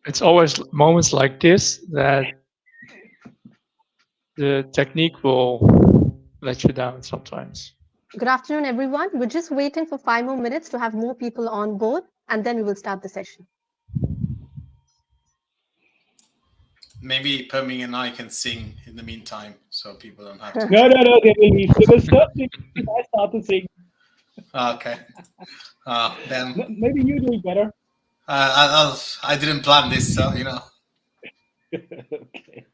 It's always moments like this that the technique will let you down sometimes. Good afternoon, everyone. We're just waiting for 5 more minutes to have more people on board, and then we will start the session. Maybe Pirmin and I can sing in the meantime, so people don't have to. No, they will leave. They will start if I start to sing. Okay. Then Maybe you do it better. I didn't plan this, so you know. Okay.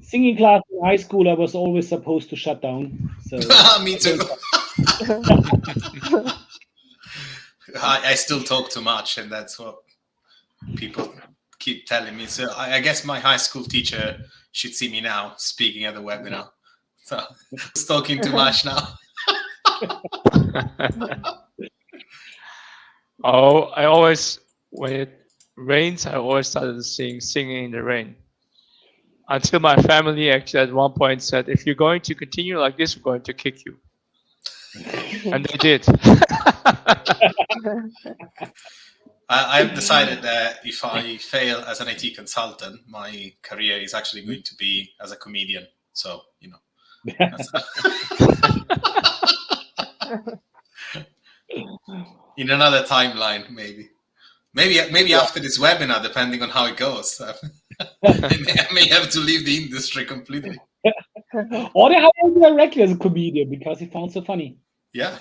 Singing class in high school, I was always supposed to shut down. So Me too. I still talk too much, and that's what people keep telling me. So I guess my high school teacher should see me now speaking at the webinar. So I'm talking too much now. I always, when it rains, I always started to singing in the rain. Until my family actually at one point said, if you're going to continue like this, we're going to kick you. And they did. I've decided that if I fail as an IT consultant, my career is actually going to be as a comedian. So, you know. In another timeline, maybe. Maybe after this webinar, depending on how it goes. I may have to leave the industry completely. Or they hired me directly as a comedian because he found so funny. Yeah.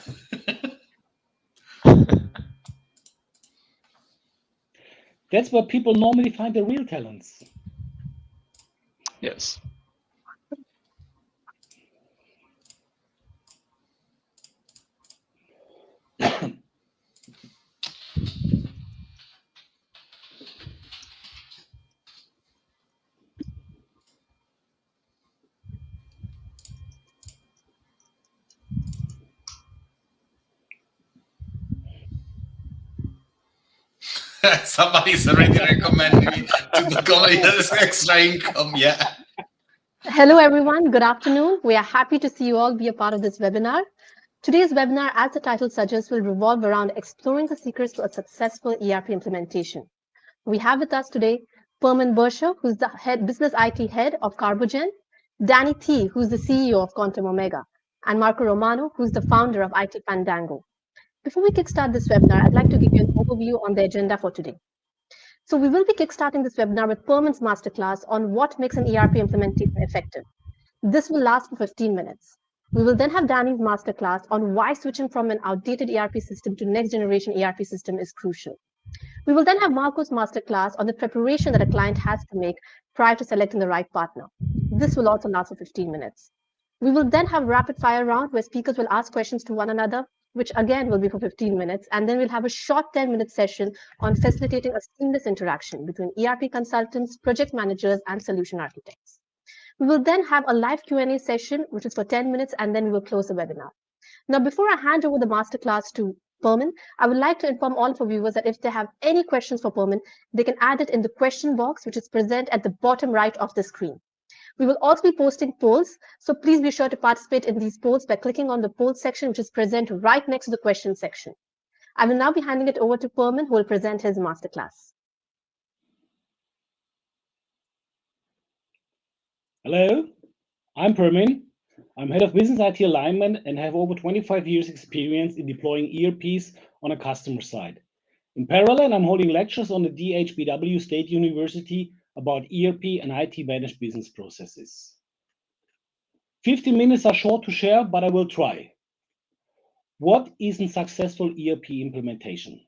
That's where people normally find their real talents. Yes. Somebody's already recommending me to become as extra income. Yeah. Hello, everyone. Good afternoon. We are happy to see you all be a part of this webinar. Today's webinar, as the title suggests, will revolve around exploring the secrets to a successful ERP implementation. We have with us today Pirmin Bercher, who's the business IT head of Carbogen, Danny Thie, who's the CEO of Quantum Omega, and Marco Romano, who's the founder of IT Fandango. Before we kickstart this webinar, I'd like to give you an overview on the agenda for today. So we will be kickstarting this webinar with Pirmin's masterclass on what makes an ERP implementation effective. This will last for 15 minutes. We will then have Danny's masterclass on why switching from an outdated ERP system to next generation ERP system is crucial. We will then have Marco's masterclass on the preparation that a client has to make prior to selecting the right partner. This will also last for 15 minutes. We will then have rapid fire round where speakers will ask questions to one another, which again will be for 15 minutes. And then we'll have a short 10-minute session on facilitating a seamless interaction between ERP consultants, project managers, and solution architects. We will then have a live Q&A session, which is for 10 minutes, and then we will close the webinar. Now, before I hand over the masterclass to Pirmin, I would like to inform all of our viewers that if they have any questions for Pirmin, they can add it in the question box, which is present at the bottom right of the screen. We will also be posting polls, so please be sure to participate in these polls by clicking on the poll section, which is present right next to the question section. I will now be handing it over to Pirmin, who will present his masterclass. Hello, I'm Pirmin. I'm head of business IT alignment and have over 25 years experience in deploying ERPs on a customer side. In parallel, I'm holding lectures on the DHBW State University about ERP and IT managed business processes. 15 minutes are short to share, but I will try. What is a successful ERP implementation?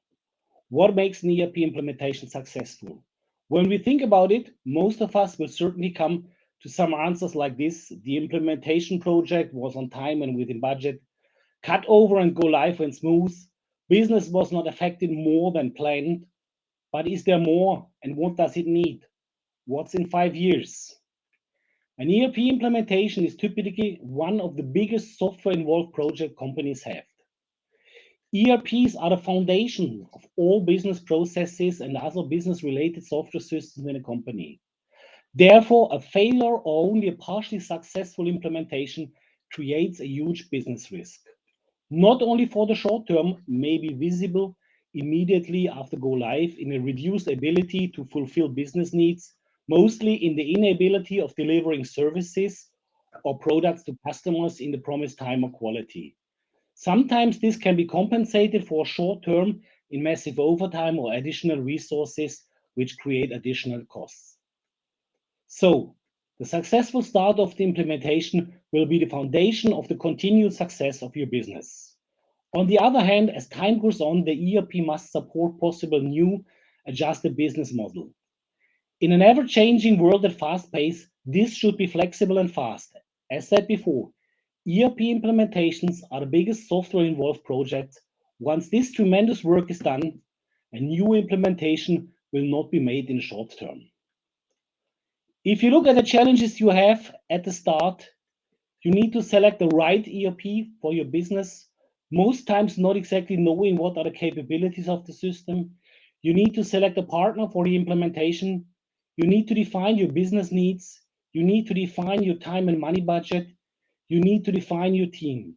What makes an ERP implementation successful? When we think about it, most of us will certainly come to some answers like this. The implementation project was on time and within budget. Cut over and go live and smooth. Business was not affected more than planned. But is there more? And what does it need? What's in 5 years? An ERP implementation is typically one of the biggest software-involved project companies have. ERPs are the foundation of all business processes and other business-related software systems in a company. Therefore, a failure or only a partially successful implementation creates a huge business risk. not only for the short term, may be visible immediately after go live in a reduced ability to fulfill business needs, mostly in the inability of delivering services or products to customers in the promised time or quality. Sometimes this can be compensated for short term in massive overtime or additional resources, which create additional costs. So, the successful start of the implementation will be the foundation of the continued success of your business. On the other hand, as time goes on, the ERP must support possible new adjusted business model. In an ever-changing world at fast pace, this should be flexible and fast. As said before, ERP implementations are the biggest software-involved projects. Once this tremendous work is done, a new implementation will not be made in short term. If you look at the challenges you have at the start, you need to select the right ERP for your business, most times not exactly knowing what are the capabilities of the system. You need to select a partner for the implementation. You need to define your business needs. You need to define your time and money budget. You need to define your team.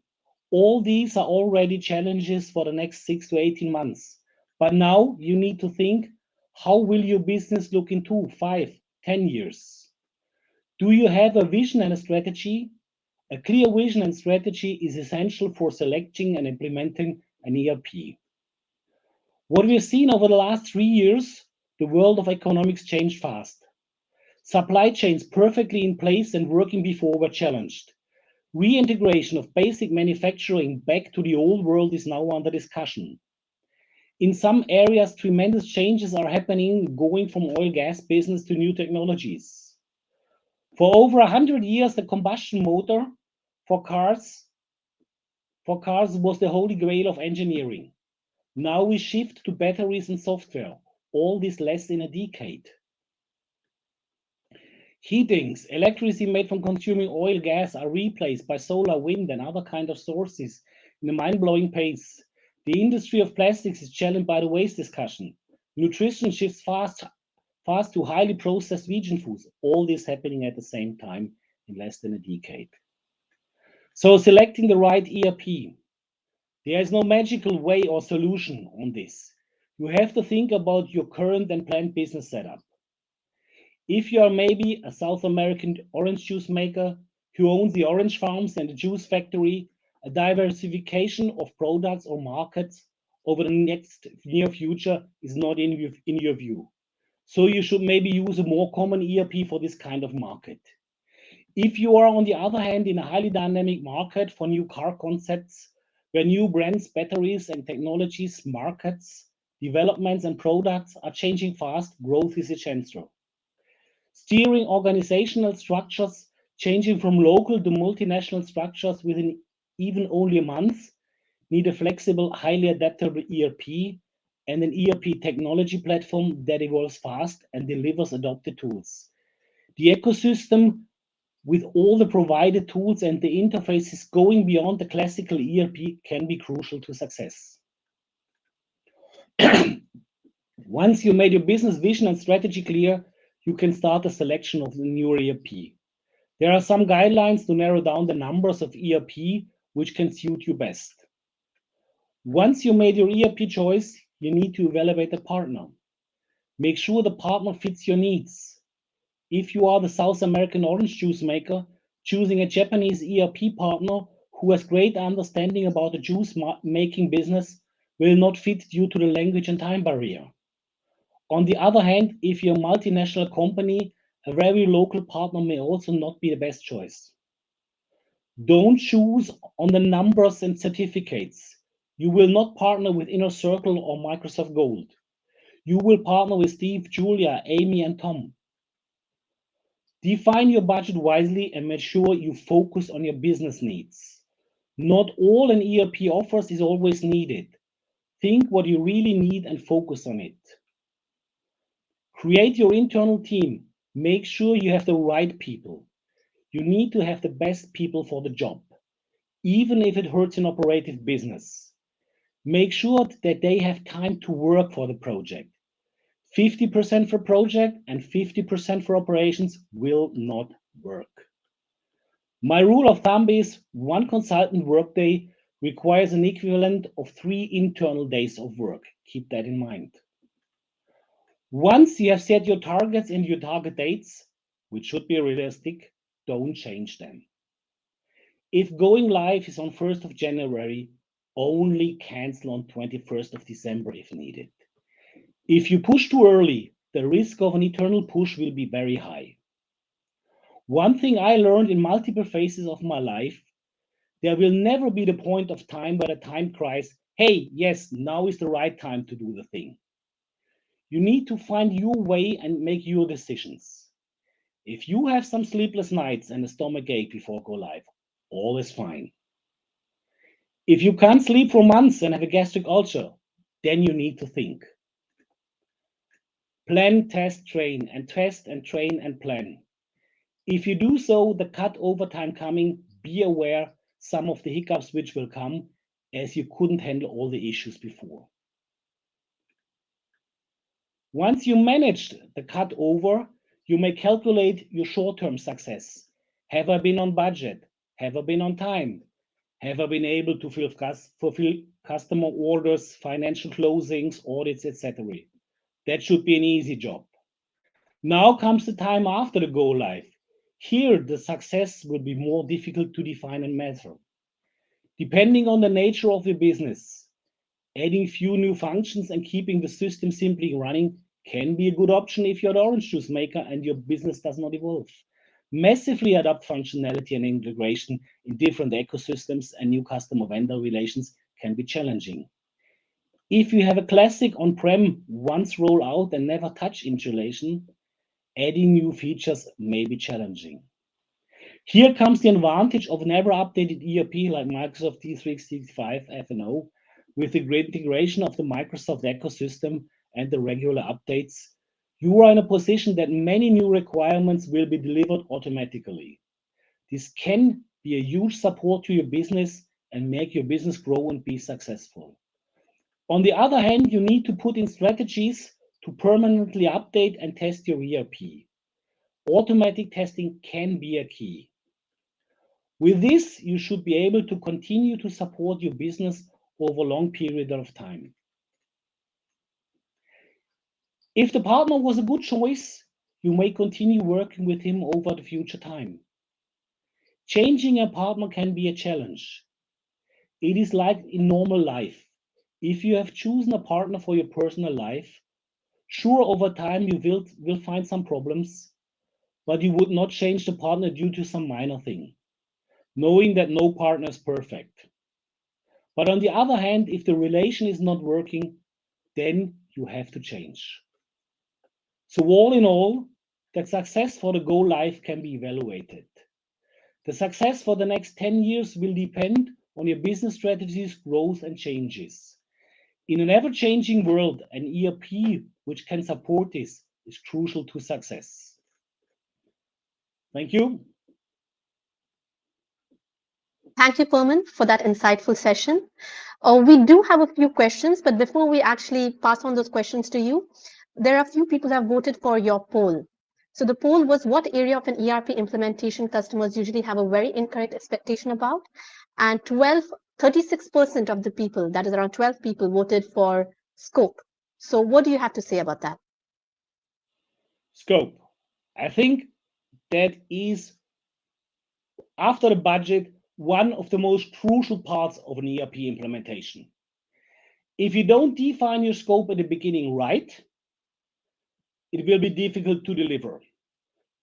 All these are already challenges for the next 6 to 18 months. But now you need to think, how will your business look in 2, 5, 10 years? Do you have a vision and a strategy? A clear vision and strategy is essential for selecting and implementing an ERP. What we've seen over the last 3 years, the world of economics changed fast. Supply chains perfectly in place and working before were challenged. Reintegration of basic manufacturing back to the old world is now under discussion. In some areas, tremendous changes are happening, going from oil gas business to new technologies. For over 100 years, the combustion motor for cars was the holy grail of engineering. Now we shift to batteries and software, all this less in a decade. Heatings, electricity made from consuming oil, gas are replaced by solar, wind, and other kind of sources in a mind-blowing pace. The industry of plastics is challenged by the waste discussion. Nutrition shifts fast to highly processed vegan foods. All this happening at the same time in less than a decade. So selecting the right ERP. There is no magical way or solution on this. You have to think about your current and planned business setup. If you are maybe a South American orange juice maker who owns the orange farms and the juice factory, a diversification of products or markets over the next near future is not in your view. So you should maybe use a more common ERP for this kind of market. If you are, on the other hand, in a highly dynamic market for new car concepts, where new brands, batteries, and technologies, markets, developments, and products are changing fast, growth is essential. Steering organizational structures changing from local to multinational structures within even only a month need a flexible, highly adaptable ERP and an ERP technology platform that evolves fast and delivers adopted tools. The ecosystem with all the provided tools and the interfaces going beyond the classical ERP can be crucial to success. Once you made your business vision and strategy clear, you can start the selection of the new ERP. There are some guidelines to narrow down the numbers of ERP which can suit you best. Once you made your ERP choice, you need to evaluate a partner. Make sure the partner fits your needs. If you are the South American orange juice maker, choosing a Japanese ERP partner who has great understanding about the juice making business will not fit due to the language and time barrier. On the other hand, if you're a multinational company, a very local partner may also not be the best choice. Don't choose on the numbers and certificates. You will not partner with Inner Circle or Microsoft Gold. You will partner with Steve, Julia, Amy, and Tom. Define your budget wisely and make sure you focus on your business needs. Not all an ERP offers is always needed. Think what you really need and focus on it. Create your internal team. Make sure you have the right people. You need to have the best people for the job, even if it hurts an operative business. Make sure that they have time to work for the project. 50% for project and 50% for operations will not work. My rule of thumb is one consultant workday requires an equivalent of 3 internal days of work. Keep that in mind. Once you have set your targets and your target dates, which should be realistic, don't change them. If going live is on 1st of January, only cancel on 21st of December if needed. If you push too early, the risk of an eternal push will be very high. One thing I learned in multiple phases of my life, there will never be the point of time where the time cries, hey, yes, now is the right time to do the thing. You need to find your way and make your decisions. If you have some sleepless nights and a stomach ache before go live, all is fine. If you can't sleep for months and have a gastric ulcer, then you need to think. Plan, test, train, and test and train and plan. If you do so, the cut over time coming, be aware some of the hiccups which will come as you couldn't handle all the issues before. Once you managed the cut over, you may calculate your short-term success. Have I been on budget? Have I been on time? Have I been able to fulfill customer orders, financial closings, audits, etc.? That should be an easy job. Now comes the time after the go live. Here, the success will be more difficult to define and measure. Depending on the nature of your business, adding few new functions and keeping the system simply running can be a good option if you're an orange juice maker and your business does not evolve. Massively adapt functionality and integration in different ecosystems and new customer vendor relations can be challenging. If you have a classic on-prem once roll out and never touch installation, adding new features may be challenging. Here comes the advantage of an ever-updated ERP like Microsoft D365 F&O with the great integration of the Microsoft ecosystem and the regular updates. You are in a position that many new requirements will be delivered automatically. This can be a huge support to your business and make your business grow and be successful. On the other hand, you need to put in strategies to permanently update and test your ERP. Automatic testing can be a key. With this, you should be able to continue to support your business over a long period of time. If the partner was a good choice, you may continue working with him over the future time. Changing a partner can be a challenge. It is like in normal life. If you have chosen a partner for your personal life, sure, over time you will find some problems, but you would not change the partner due to some minor thing, knowing that no partner is perfect. But on the other hand, if the relation is not working, then you have to change. So all in all, the success for the go live can be evaluated. The success for the next 10 years will depend on your business strategies, growth, and changes. In an ever-changing world, an ERP which can support this is crucial to success. Thank you. Thank you, Pirmin, for that insightful session. We do have a few questions, but before we actually pass on those questions to you, there are a few people who have voted for your poll. So the poll was, what area of an ERP implementation customers usually have a very incorrect expectation about? And 36% of the people, that is around 12 people, voted for scope. So what do you have to say about that? Scope. I think that is, after the budget, one of the most crucial parts of an ERP implementation. If you don't define your scope at the beginning right, it will be difficult to deliver.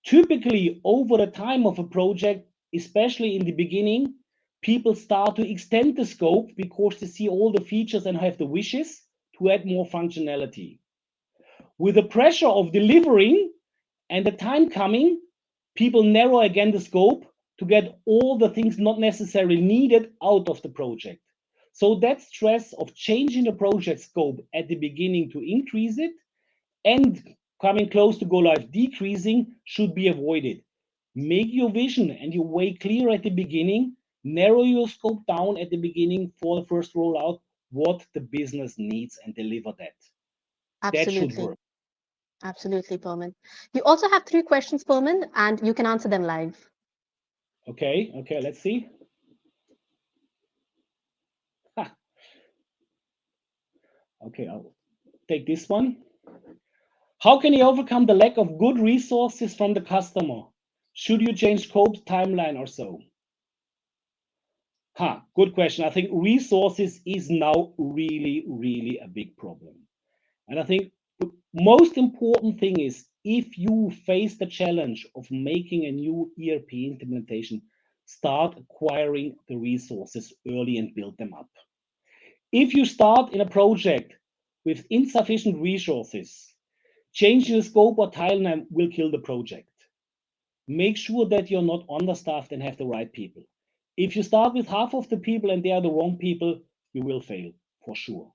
Typically, over the time of a project, especially in the beginning, people start to extend the scope because they see all the features and have the wishes to add more functionality. With the pressure of delivering and the time coming, people narrow again the scope to get all the things not necessarily needed out of the project. So that stress of changing the project scope at the beginning to increase it and coming close to go live decreasing should be avoided. Make your vision and your way clear at the beginning, narrow your scope down at the beginning for the first rollout, what the business needs, and deliver that. Absolutely. That should work. Absolutely, Pirmin. You also have 3 questions, Pirmin, and you can answer them live. Okay, let's see. Okay, I'll take this one. How can you overcome the lack of good resources from the customer? Should you change scope, timeline, or so? Good question. I think resources is now really a big problem. And I think the most important thing is, if you face the challenge of making a new ERP implementation, start acquiring the resources early and build them up. If you start in a project with insufficient resources, changing the scope or timeline will kill the project. Make sure that you're not understaffed and have the right people. If you start with half of the people and they are the wrong people, you will fail for sure.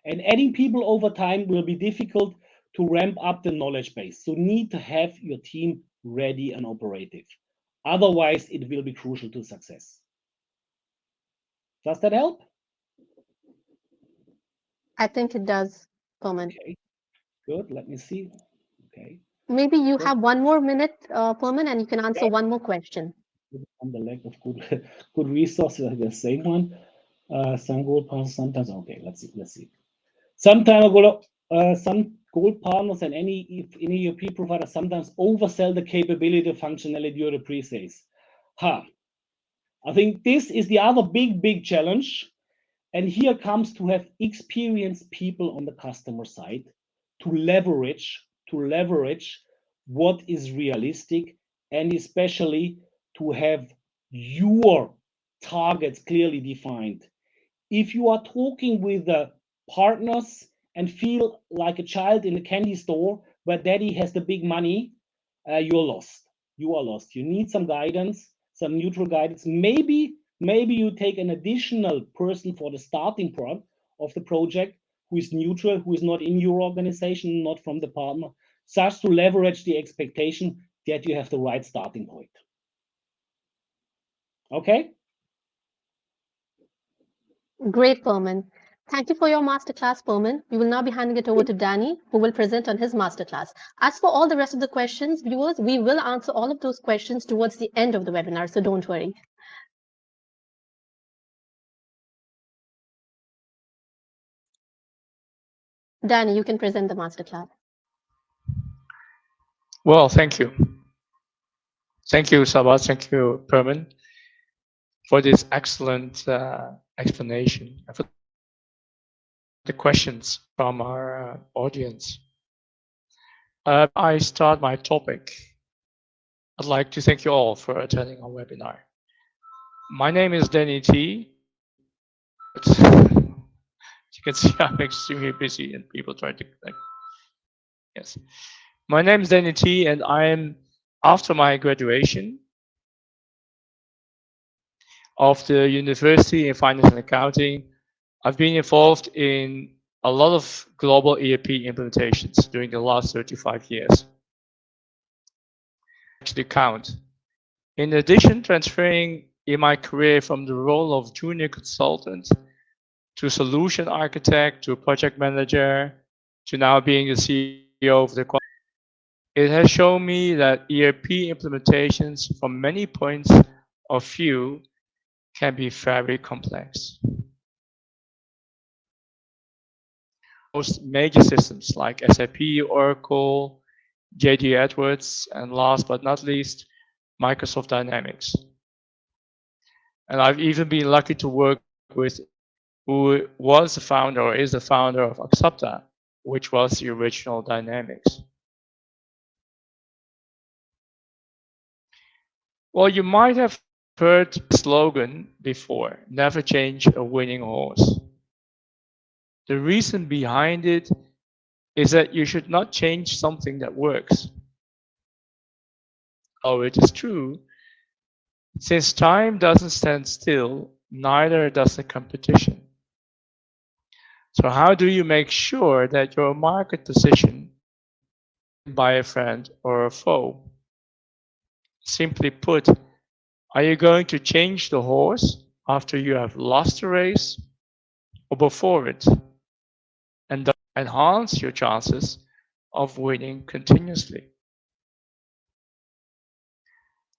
And adding people over time will be difficult to ramp up the knowledge base. So need to have your team ready and operative. Otherwise, it will be crucial to success. Does that help? I think it does, Pirmin. Okay, good. Let me see. Okay. Maybe you Good. have 1 more minute, Pirmin, and you can answer one more question. On the lack of good resources, the same one. Some gold partners sometimes. Okay, let's see. Sometimes some gold partners and any ERP provider sometimes oversell the capability of functionality or the pre-sales. I think this is the other big challenge. And here comes to have experienced people on the customer side to leverage what is realistic, and especially to have your targets clearly defined. If you are talking with the partners and feel like a child in a candy store where daddy has the big money, you're lost. You are lost. You need some guidance, some neutral guidance. Maybe you take an additional person for the starting part of the project who is neutral, who is not in your organization, not from the partner, such to leverage the expectation that you have the right starting point. Okay? Great, Pirmin. Thank you for your masterclass, Pirmin. We will now be handing it over to Danny, who will present on his masterclass. As for all the rest of the questions, viewers, we will answer all of those questions towards the end of the webinar, so don't worry. Danny, you can present the masterclass. Well, thank you. Thank you, Sabat. Thank you, Pirmin, for this excellent explanation and for the questions from our audience. I start my topic. I'd like to thank you all for attending our webinar. My name is Danny Thie. You can see I'm extremely busy and people try to connect. Yes. My name is Danny Thie, and I'm, after my graduation of the University in Finance and Accounting, I've been involved in a lot of global ERP implementations during the last 35 years. Actually count. In addition, transferring in my career from the role of junior consultant to solution architect, to project manager, to now being the CEO of the company, it has shown me that ERP implementations from many points of view can be very complex. Most major systems like SAP, Oracle, JD Edwards, and last but not least, Microsoft Dynamics. And I've even been lucky to work with who was the founder or is the founder of Axapta, which was the original Dynamics. Well, you might have heard the slogan before, never change a winning horse. The reason behind it is that you should not change something that works. Oh, it is true. Since time doesn't stand still, neither does the competition. So how do you make sure that your market position by a friend or a foe? Simply put, are you going to change the horse after you have lost the race or before it? And thus enhance your chances of winning continuously.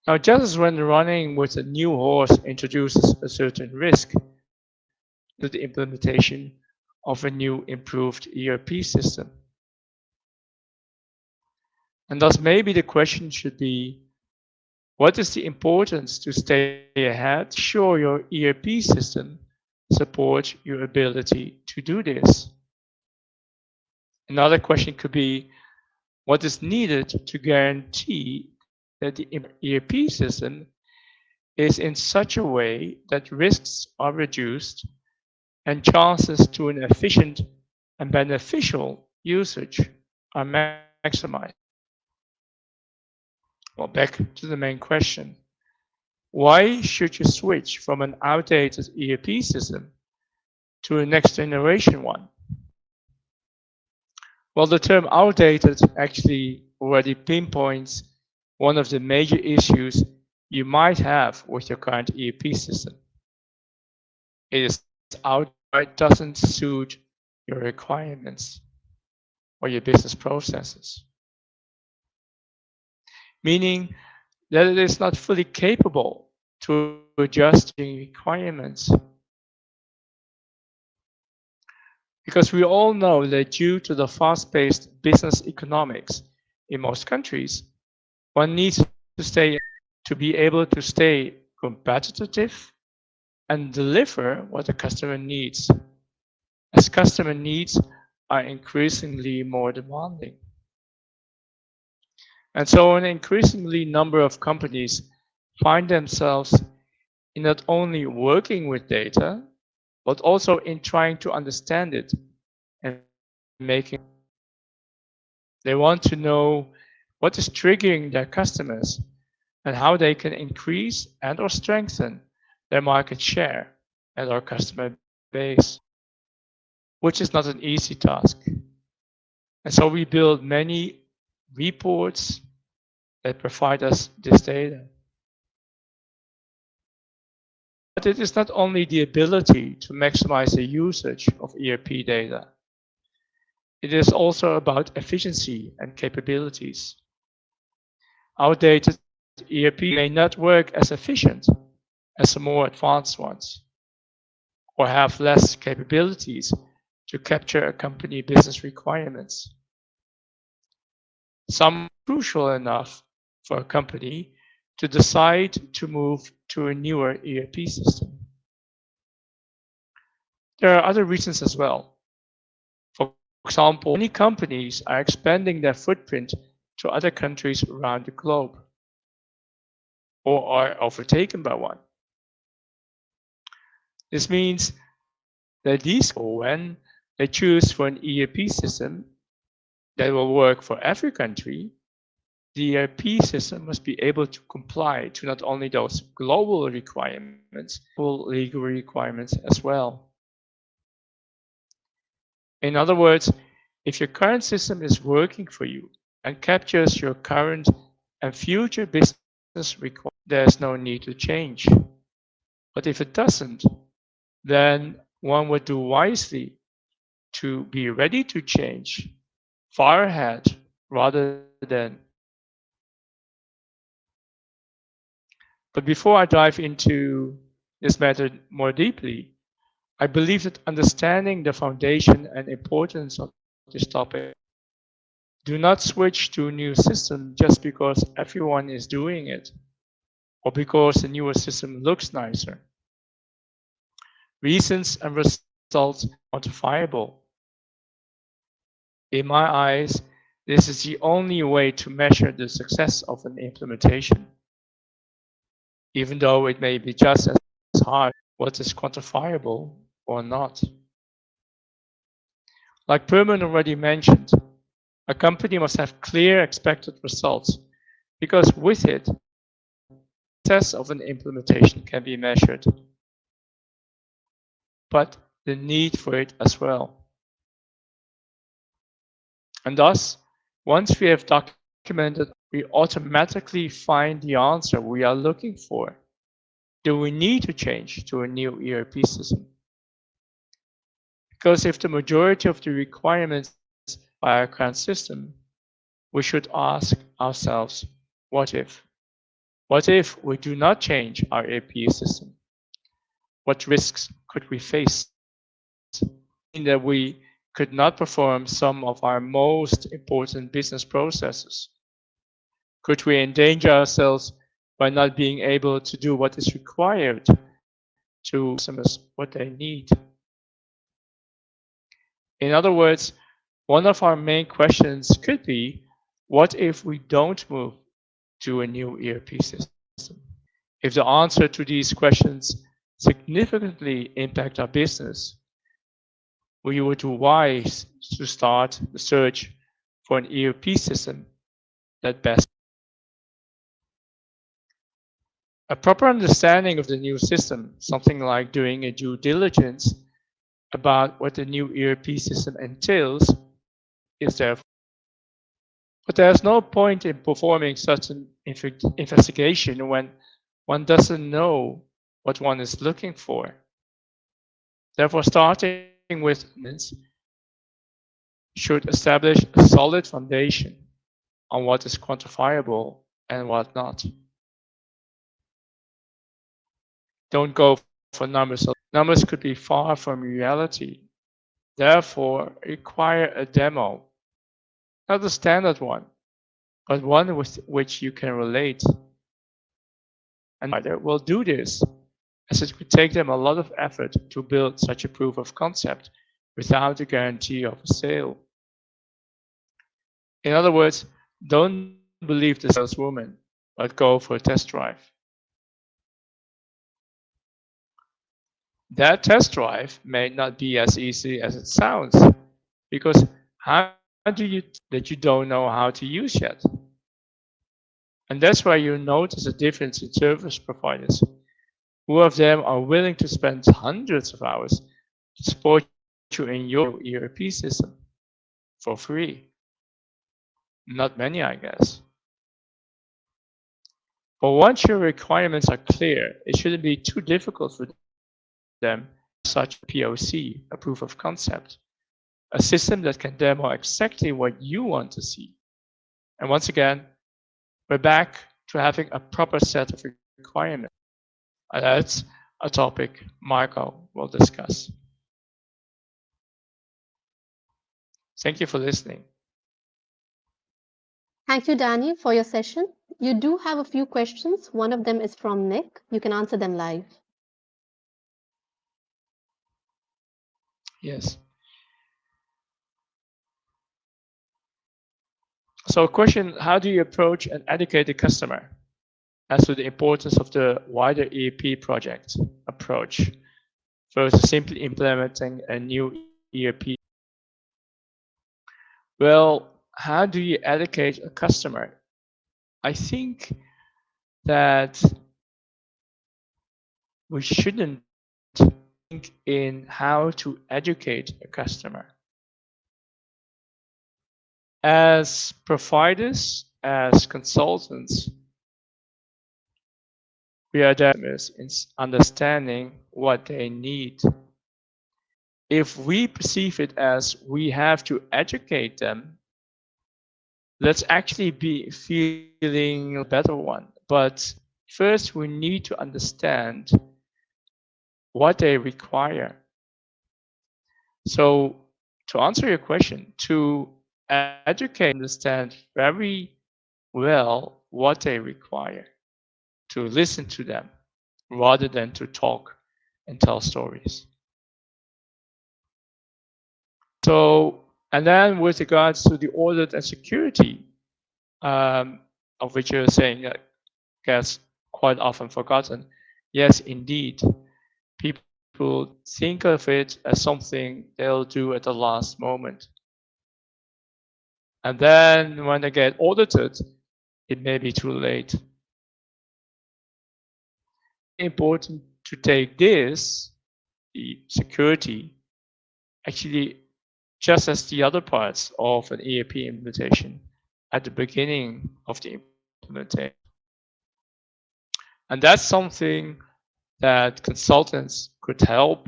Now, just as when running with a new horse introduces a certain risk to the implementation of a new improved ERP system. And thus maybe the question should be, what is the importance to stay ahead, ensure your ERP system supports your ability to do this? Another question could be, what is needed to guarantee that the ERP system is in such a way that risks are reduced and chances to an efficient and beneficial usage are maximized? Well, back to the main question. Why should you switch from an outdated ERP system to a next generation one? Well, the term outdated actually already pinpoints one of the major issues you might have with your current ERP system. It is outdated, it doesn't suit your requirements or your business processes. Meaning that it is not fully capable to adjust the requirements. Because we all know that due to the fast-paced business economics in most countries, one needs to be able to stay competitive and deliver what the customer needs, as customer needs are increasingly more demanding. And so an increasingly number of companies find themselves in not only working with data, but also in trying to understand it and making. They want to know what is triggering their customers and how they can increase and or strengthen their market share and our customer base, which is not an easy task. And so we build many reports that provide us this data. But it is not only the ability to maximize the usage of ERP data. It is also about efficiency and capabilities. Outdated ERP may not work as efficient as the more advanced ones, or have less capabilities to capture a company business requirements. Some are crucial enough for a company to decide to move to a newer ERP system. There are other reasons as well. For example, many companies are expanding their footprint to other countries around the globe, or are overtaken by one. This means that when they choose for an ERP system that will work for every country, the ERP system must be able to comply to not only those global requirements, but legal requirements as well. In other words, if your current system is working for you and captures your current and future business requirements, there's no need to change. But if it doesn't, then one would do wisely to be ready to change far ahead rather than. But before I dive into this matter more deeply, I believe that understanding the foundation and importance of this topic. Do not switch to a new system just because everyone is doing it, or because the newer system looks nicer. Reasons and results are quantifiable. In my eyes, this is the only way to measure the success of an implementation, even though it may be just as hard what is quantifiable or not. Like Pirmin already mentioned, a company must have clear expected results, because with it, the success of an implementation can be measured, but the need for it as well. And thus, once we have documented, we automatically find the answer we are looking for. Do we need to change to a new ERP system? Because if the majority of the requirements by our current system, we should ask ourselves, what if? What if we do not change our ERP system? What risks could we face? that we could not perform some of our most important business processes? Could we endanger ourselves by not being able to do what is required to customers what they need? In other words, one of our main questions could be, what if we don't move to a new ERP system? If the answer to these questions significantly impact our business, we would do wise to start the search for an ERP system that best. A proper understanding of the new system, something like doing a due diligence about what the new ERP system entails, is there. But there's no point in performing such an investigation when one doesn't know what one is looking for. Therefore, starting with should establish a solid foundation on what is quantifiable and what not. Don't go for numbers. Numbers could be far from reality. Therefore, require a demo. Not a standard one, but one with which you can relate. And either will do this, as it would take them a lot of effort to build such a proof of concept without a guarantee of a sale. In other words, don't believe the saleswoman, but go for a test drive. That test drive may not be as easy as it sounds, because how do you that you don't know how to use yet? And that's why you notice a difference in service providers. Who of them are willing to spend hundreds of hours to support you in your ERP system for free? Not many, I guess. But once your requirements are clear, it shouldn't be too difficult for them such a POC, a proof of concept, a system that can demo exactly what you want to see. And once again, we're back to having a proper set of requirements. And that's a topic Marco will discuss. Thank you for listening. Thank you, Danny, for your session. You do have a few questions. One of them is from Nick. You can answer them live. Yes. So question, how do you approach and educate the customer as to the importance of the wider ERP project approach versus simply implementing a new ERP? Well, how do you educate a customer? I think that we shouldn't think in how to educate a customer. As providers, as consultants, we are there in understanding what they need. If we perceive it as we have to educate them, let's actually be feeling a better one. But first, we need to understand what they require. So to answer your question, to educate, understand very well what they require, to listen to them rather than to talk and tell stories. So, and then with regards to the audit and security, of which you're saying that gets quite often forgotten. Yes, indeed. People think of it as something they'll do at the last moment. And then when they get audited, it may be too late. Important to take this, the security, actually just as the other parts of an ERP implementation at the beginning of the implementation. And that's something that consultants could help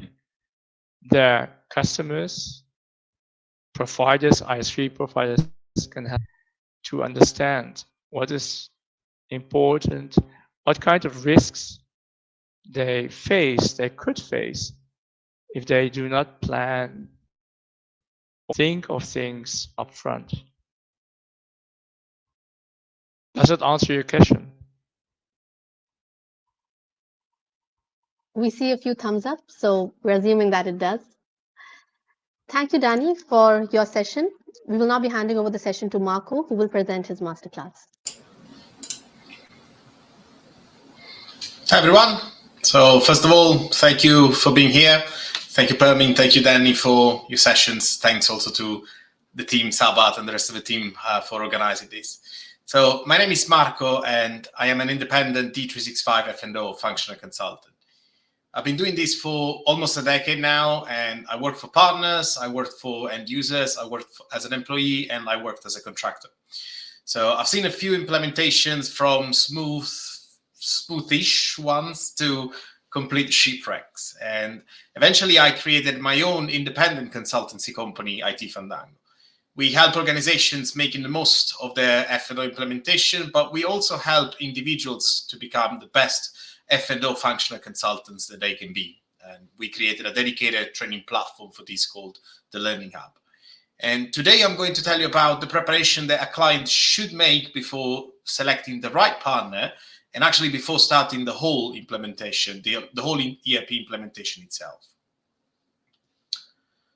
their customers, providers, ISV providers can help to understand what is important, what kind of risks they could face if they do not plan think of things upfront. Does that answer your question? We see a few thumbs up, so we're assuming that it does. Thank you, Danny, for your session. We will now be handing over the session to Marco, who will present his masterclass. Hi, everyone. So first of all, thank you for being here. Thank you, Pirmin. Thank you, Danny, for your sessions. Thanks also to the team, Sabat, and the rest of the team for organizing this. So my name is Marco, and I am an independent D365 F&O functional consultant. I've been doing this for almost a decade now, and I work for partners, I worked for end users, I worked as an employee, and I worked as a contractor. So I've seen a few implementations from smoothish ones to complete shipwrecks. And eventually I created my own independent consultancy company, IT Fandango. We help organizations making the most of their F&O implementation, but we also help individuals to become the best F&O functional consultants that they can be. And we created a dedicated training platform for this called the Learning Hub. And today I'm going to tell you about the preparation that a client should make before selecting the right partner, and actually before starting the whole implementation, the whole ERP implementation itself.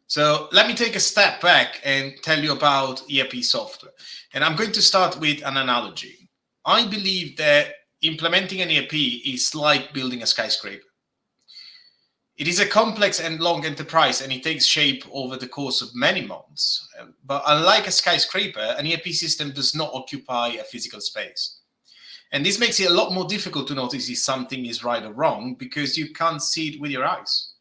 So let me take a step back and tell you about ERP software. And I'm going to start with an analogy. I believe that implementing an ERP is like building a skyscraper. It is a complex and long enterprise, and it takes shape over the course of many months. But unlike a skyscraper, an ERP system does not occupy a physical space. And this makes it a lot more difficult to notice if something is right or wrong, because you can't see it with your eyes.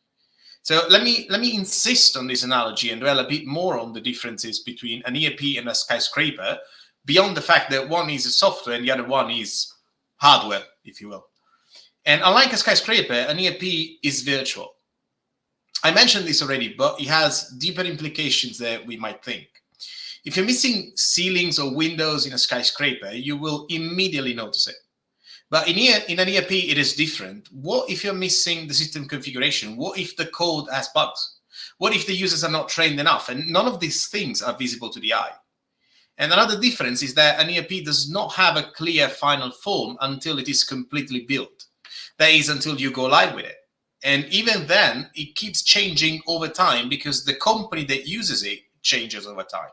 So let me insist on this analogy and dwell a bit more on the differences between an ERP and a skyscraper, beyond the fact that one is a software and the other one is hardware, if you will. And unlike a skyscraper, an ERP is virtual. I mentioned this already, but it has deeper implications than we might think. If you're missing ceilings or windows in a skyscraper, you will immediately notice it. But in an ERP, it is different. What if you're missing the system configuration? What if the code has bugs? What if the users are not trained enough? And none of these things are visible to the eye. And another difference is that an ERP does not have a clear final form until it is completely built. That is, until you go live with it. And even then, it keeps changing over time because the company that uses it changes over time.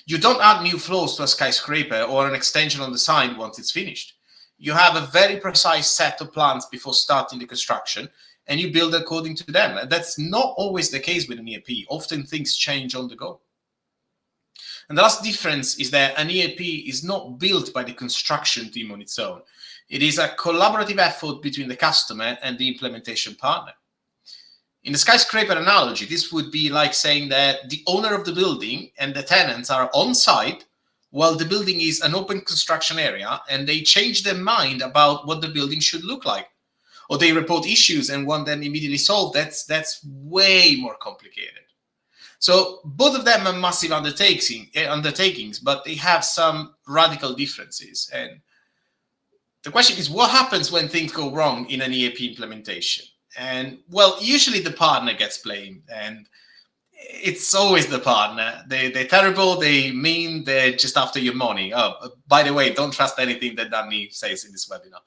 You don't add new flows to a skyscraper or an extension on the side once it's finished. You have a very precise set of plans before starting the construction, and you build according to them. That's not always the case with an ERP. Often things change on the go. And the last difference is that an ERP is not built by the construction team on its own. It is a collaborative effort between the customer and the implementation partner. In the skyscraper analogy, this would be like saying that the owner of the building and the tenants are on site while the building is an open construction area, and they change their mind about what the building should look like. Or they report issues and want them immediately solved. That's way more complicated. So both of them are massive undertakings, but they have some radical differences. And the question is, what happens when things go wrong in an ERP implementation? And well, usually the partner gets blamed, and it's always the partner. They're terrible, they mean, they're just after your money. Oh, by the way, don't trust anything that Danny says in this webinar.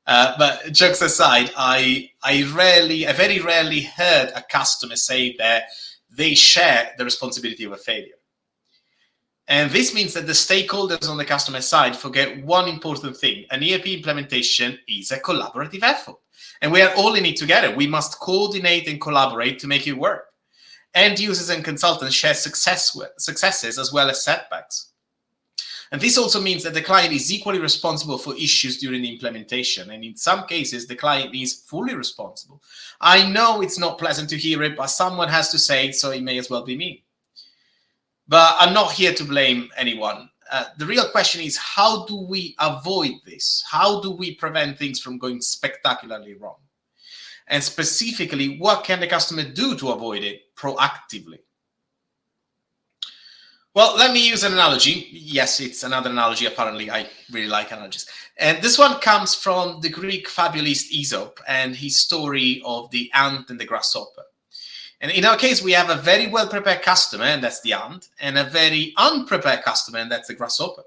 But jokes aside, I very rarely heard a customer say that they share the responsibility of a failure. And this means that the stakeholders on the customer side forget one important thing. An ERP implementation is a collaborative effort. And we are all in it together. We must coordinate and collaborate to make it work. End users and consultants share successes as well as setbacks. And this also means that the client is equally responsible for issues during the implementation. And in some cases, the client is fully responsible. I know it's not pleasant to hear it, but someone has to say it, so it may as well be me. But I'm not here to blame anyone. The real question is, how do we avoid this? How do we prevent things from going spectacularly wrong? And specifically, what can the customer do to avoid it proactively? Well, let me use an analogy. Yes, it's another analogy. Apparently, I really like analogies. And this one comes from the Greek fabulist Aesop and his story of the ant and the grasshopper. And in our case, we have a very well-prepared customer, and that's the ant, and a very unprepared customer, and that's the grasshopper.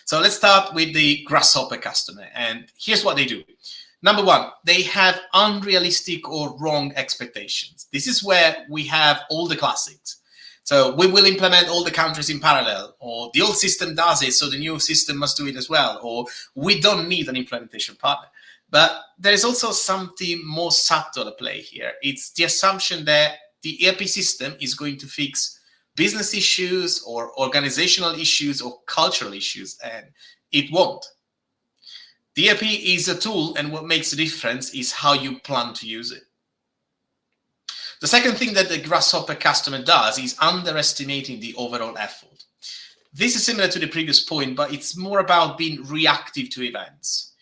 So let's start with the grasshopper customer. And here's what they do. Number one, they have unrealistic or wrong expectations. This is where we have all the classics. So we will implement all the countries in parallel, or the old system does it, so the new system must do it as well, or we don't need an implementation partner. But there is also something more subtle at play here. It's the assumption that the ERP system is going to fix business issues or organizational issues or cultural issues, and it won't. The ERP is a tool, and what makes the difference is how you plan to use it. The second thing that the grasshopper customer does is underestimating the overall effort. This is similar to the previous point, but it's more about being reactive to events.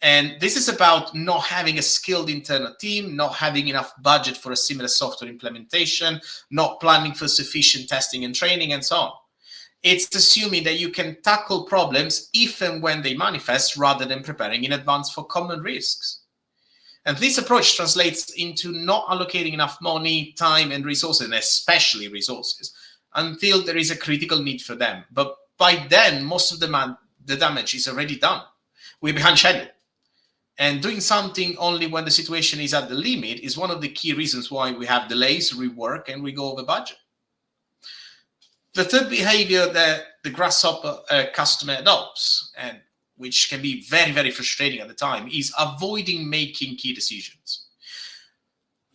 And this is about not having a skilled internal team, not having enough budget for a similar software implementation, not planning for sufficient testing and training, and so on. It's assuming that you can tackle problems if and when they manifest, rather than preparing in advance for common risks. And this approach translates into not allocating enough money, time, and resources, and especially resources, until there is a critical need for them. But by then, most of the damage is already done. We're behind schedule. And doing something only when the situation is at the limit is one of the key reasons why we have delays, rework, and we go over budget. The third behavior that the grasshopper customer adopts, and which can be very, very frustrating at the time, is avoiding making key decisions.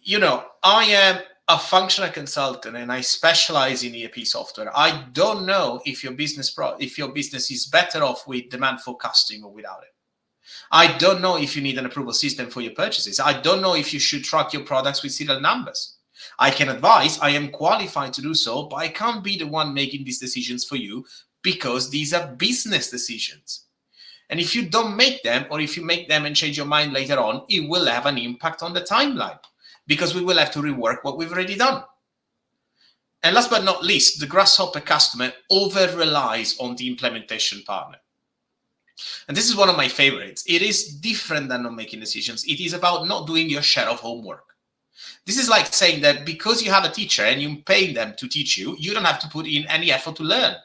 You know, I am a functional consultant and I specialize in ERP software. I don't know if your business is better off with demand forecasting or without it. I don't know if you need an approval system for your purchases. I don't know if you should track your products with serial numbers. I can advise, I am qualified to do so, but I can't be the one making these decisions for you because these are business decisions. And if you don't make them, or if you make them and change your mind later on, it will have an impact on the timeline because we will have to rework what we've already done. And last but not least, the grasshopper customer over-relies on the implementation partner. And this is one of my favorites. It is different than not making decisions. It is about not doing your share of homework. This is like saying that because you have a teacher and you pay them to teach you, you don't have to put in any effort to learn.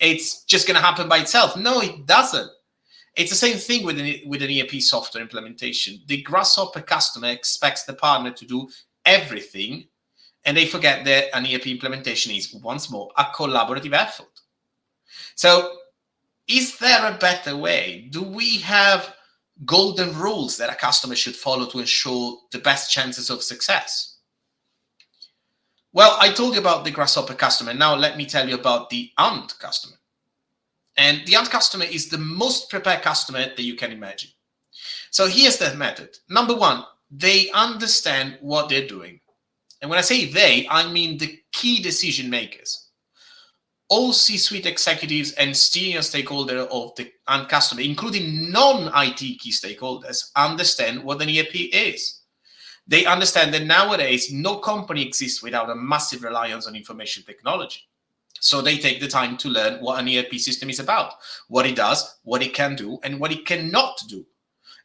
It's just going to happen by itself. No, it doesn't. It's the same thing with an ERP software implementation. The grasshopper customer expects the partner to do everything, and they forget that an ERP implementation is, once more, a collaborative effort. So, is there a better way? Do we have golden rules that a customer should follow to ensure the best chances of success? Well, I told you about the grasshopper customer. Now let me tell you about the ant customer. And the ant customer is the most prepared customer that you can imagine. So here's the method. Number one, they understand what they're doing. And when I say they, I mean the key decision makers. All C-suite executives and senior stakeholders of the end customer, including non-IT key stakeholders, understand what an ERP is. They understand that nowadays, no company exists without a massive reliance on information technology. So they take the time to learn what an ERP system is about, what it does, what it can do, and what it cannot do.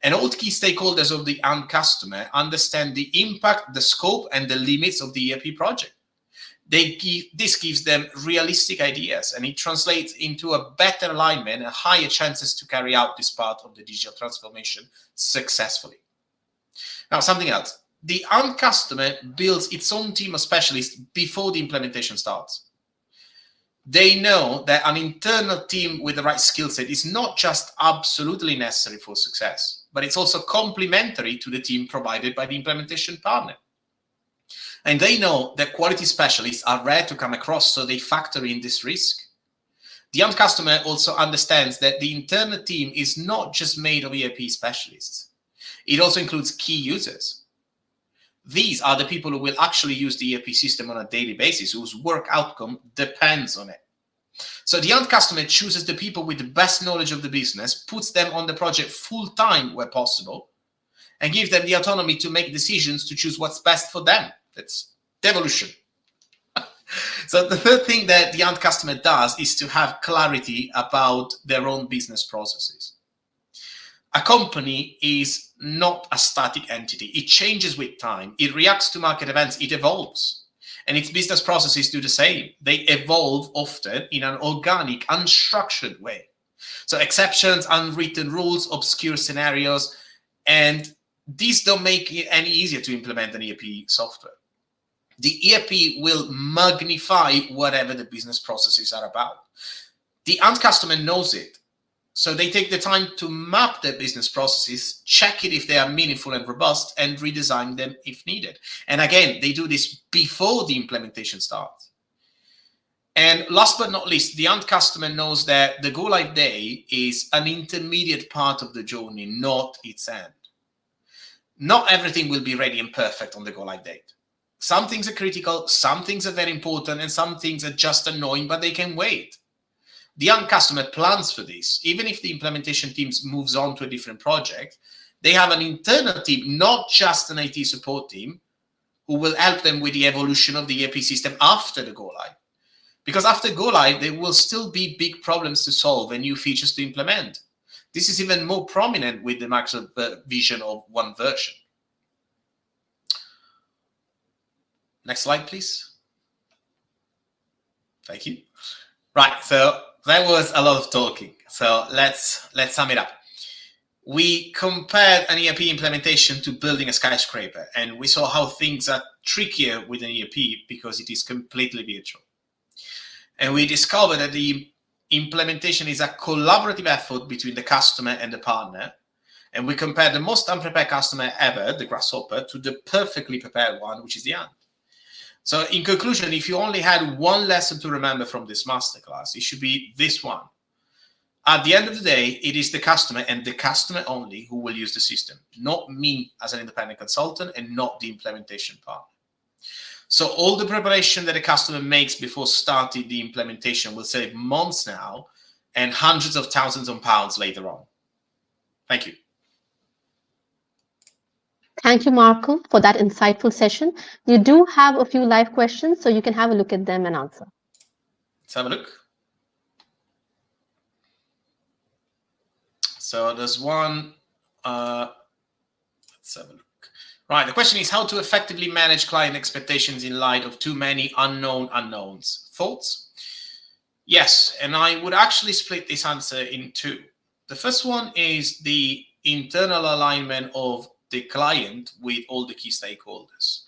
And all key stakeholders of the end customer understand the impact, the scope, and the limits of the ERP project. This gives them realistic ideas, and it translates into a better alignment and higher chances to carry out this part of the digital transformation successfully. Now, something else. The end customer builds its own team of specialists before the implementation starts. They know that an internal team with the right skill set is not just absolutely necessary for success, but it's also complementary to the team provided by the implementation partner. And they know that quality specialists are rare to come across, so they factor in this risk. The end customer also understands that the internal team is not just made of ERP specialists. It also includes key users. These are the people who will actually use the ERP system on a daily basis, whose work outcome depends on it. So the end customer chooses the people with the best knowledge of the business, puts them on the project full-time where possible, and gives them the autonomy to make decisions to choose what's best for them. That's devolution. So the third thing that the end customer does is to have clarity about their own business processes. A company is not a static entity. It changes with time. It reacts to market events. It evolves. And its business processes do the same. They evolve often in an organic, unstructured way. So exceptions, unwritten rules, obscure scenarios, and these don't make it any easier to implement an ERP software. The ERP will magnify whatever the business processes are about. The end customer knows it. So they take the time to map their business processes, check it if they are meaningful and robust, and redesign them if needed. And again, they do this before the implementation starts. And last but not least, the end customer knows that the go-live day is an intermediate part of the journey, not its end. Not everything will be ready and perfect on the go-live date. Some things are critical, some things are very important, and some things are just annoying, but they can wait. The end customer plans for this. Even if the implementation team moves on to a different project, they have an internal team, not just an IT support team, who will help them with the evolution of the ERP system after the go-live. Because after go-live, there will still be big problems to solve and new features to implement. This is even more prominent with the Microsoft vision of one version. Next slide, please. Thank you. Right, so that was a lot of talking. So let's sum it up. We compared an ERP implementation to building a skyscraper, and we saw how things are trickier with an ERP because it is completely virtual. And we discovered that the implementation is a collaborative effort between the customer and the partner. And we compared the most unprepared customer ever, the grasshopper, to the perfectly prepared one, which is the ant. So in conclusion, if you only had one lesson to remember from this masterclass, it should be this one. At the end of the day, it is the customer and the customer only who will use the system, not me as an independent consultant and not the implementation partner. So all the preparation that a customer makes before starting the implementation will save months now and hundreds of thousands of pounds later on. Thank you. Thank you, Marco, for that insightful session. You do have a few live questions, so you can have a look at them and answer. Let's have a look. So there's one. Let's have a look. Right, the question is how to effectively manage client expectations in light of too many unknown unknowns. Thoughts? Yes, and I would actually split this answer in two. The first one is the internal alignment of the client with all the key stakeholders.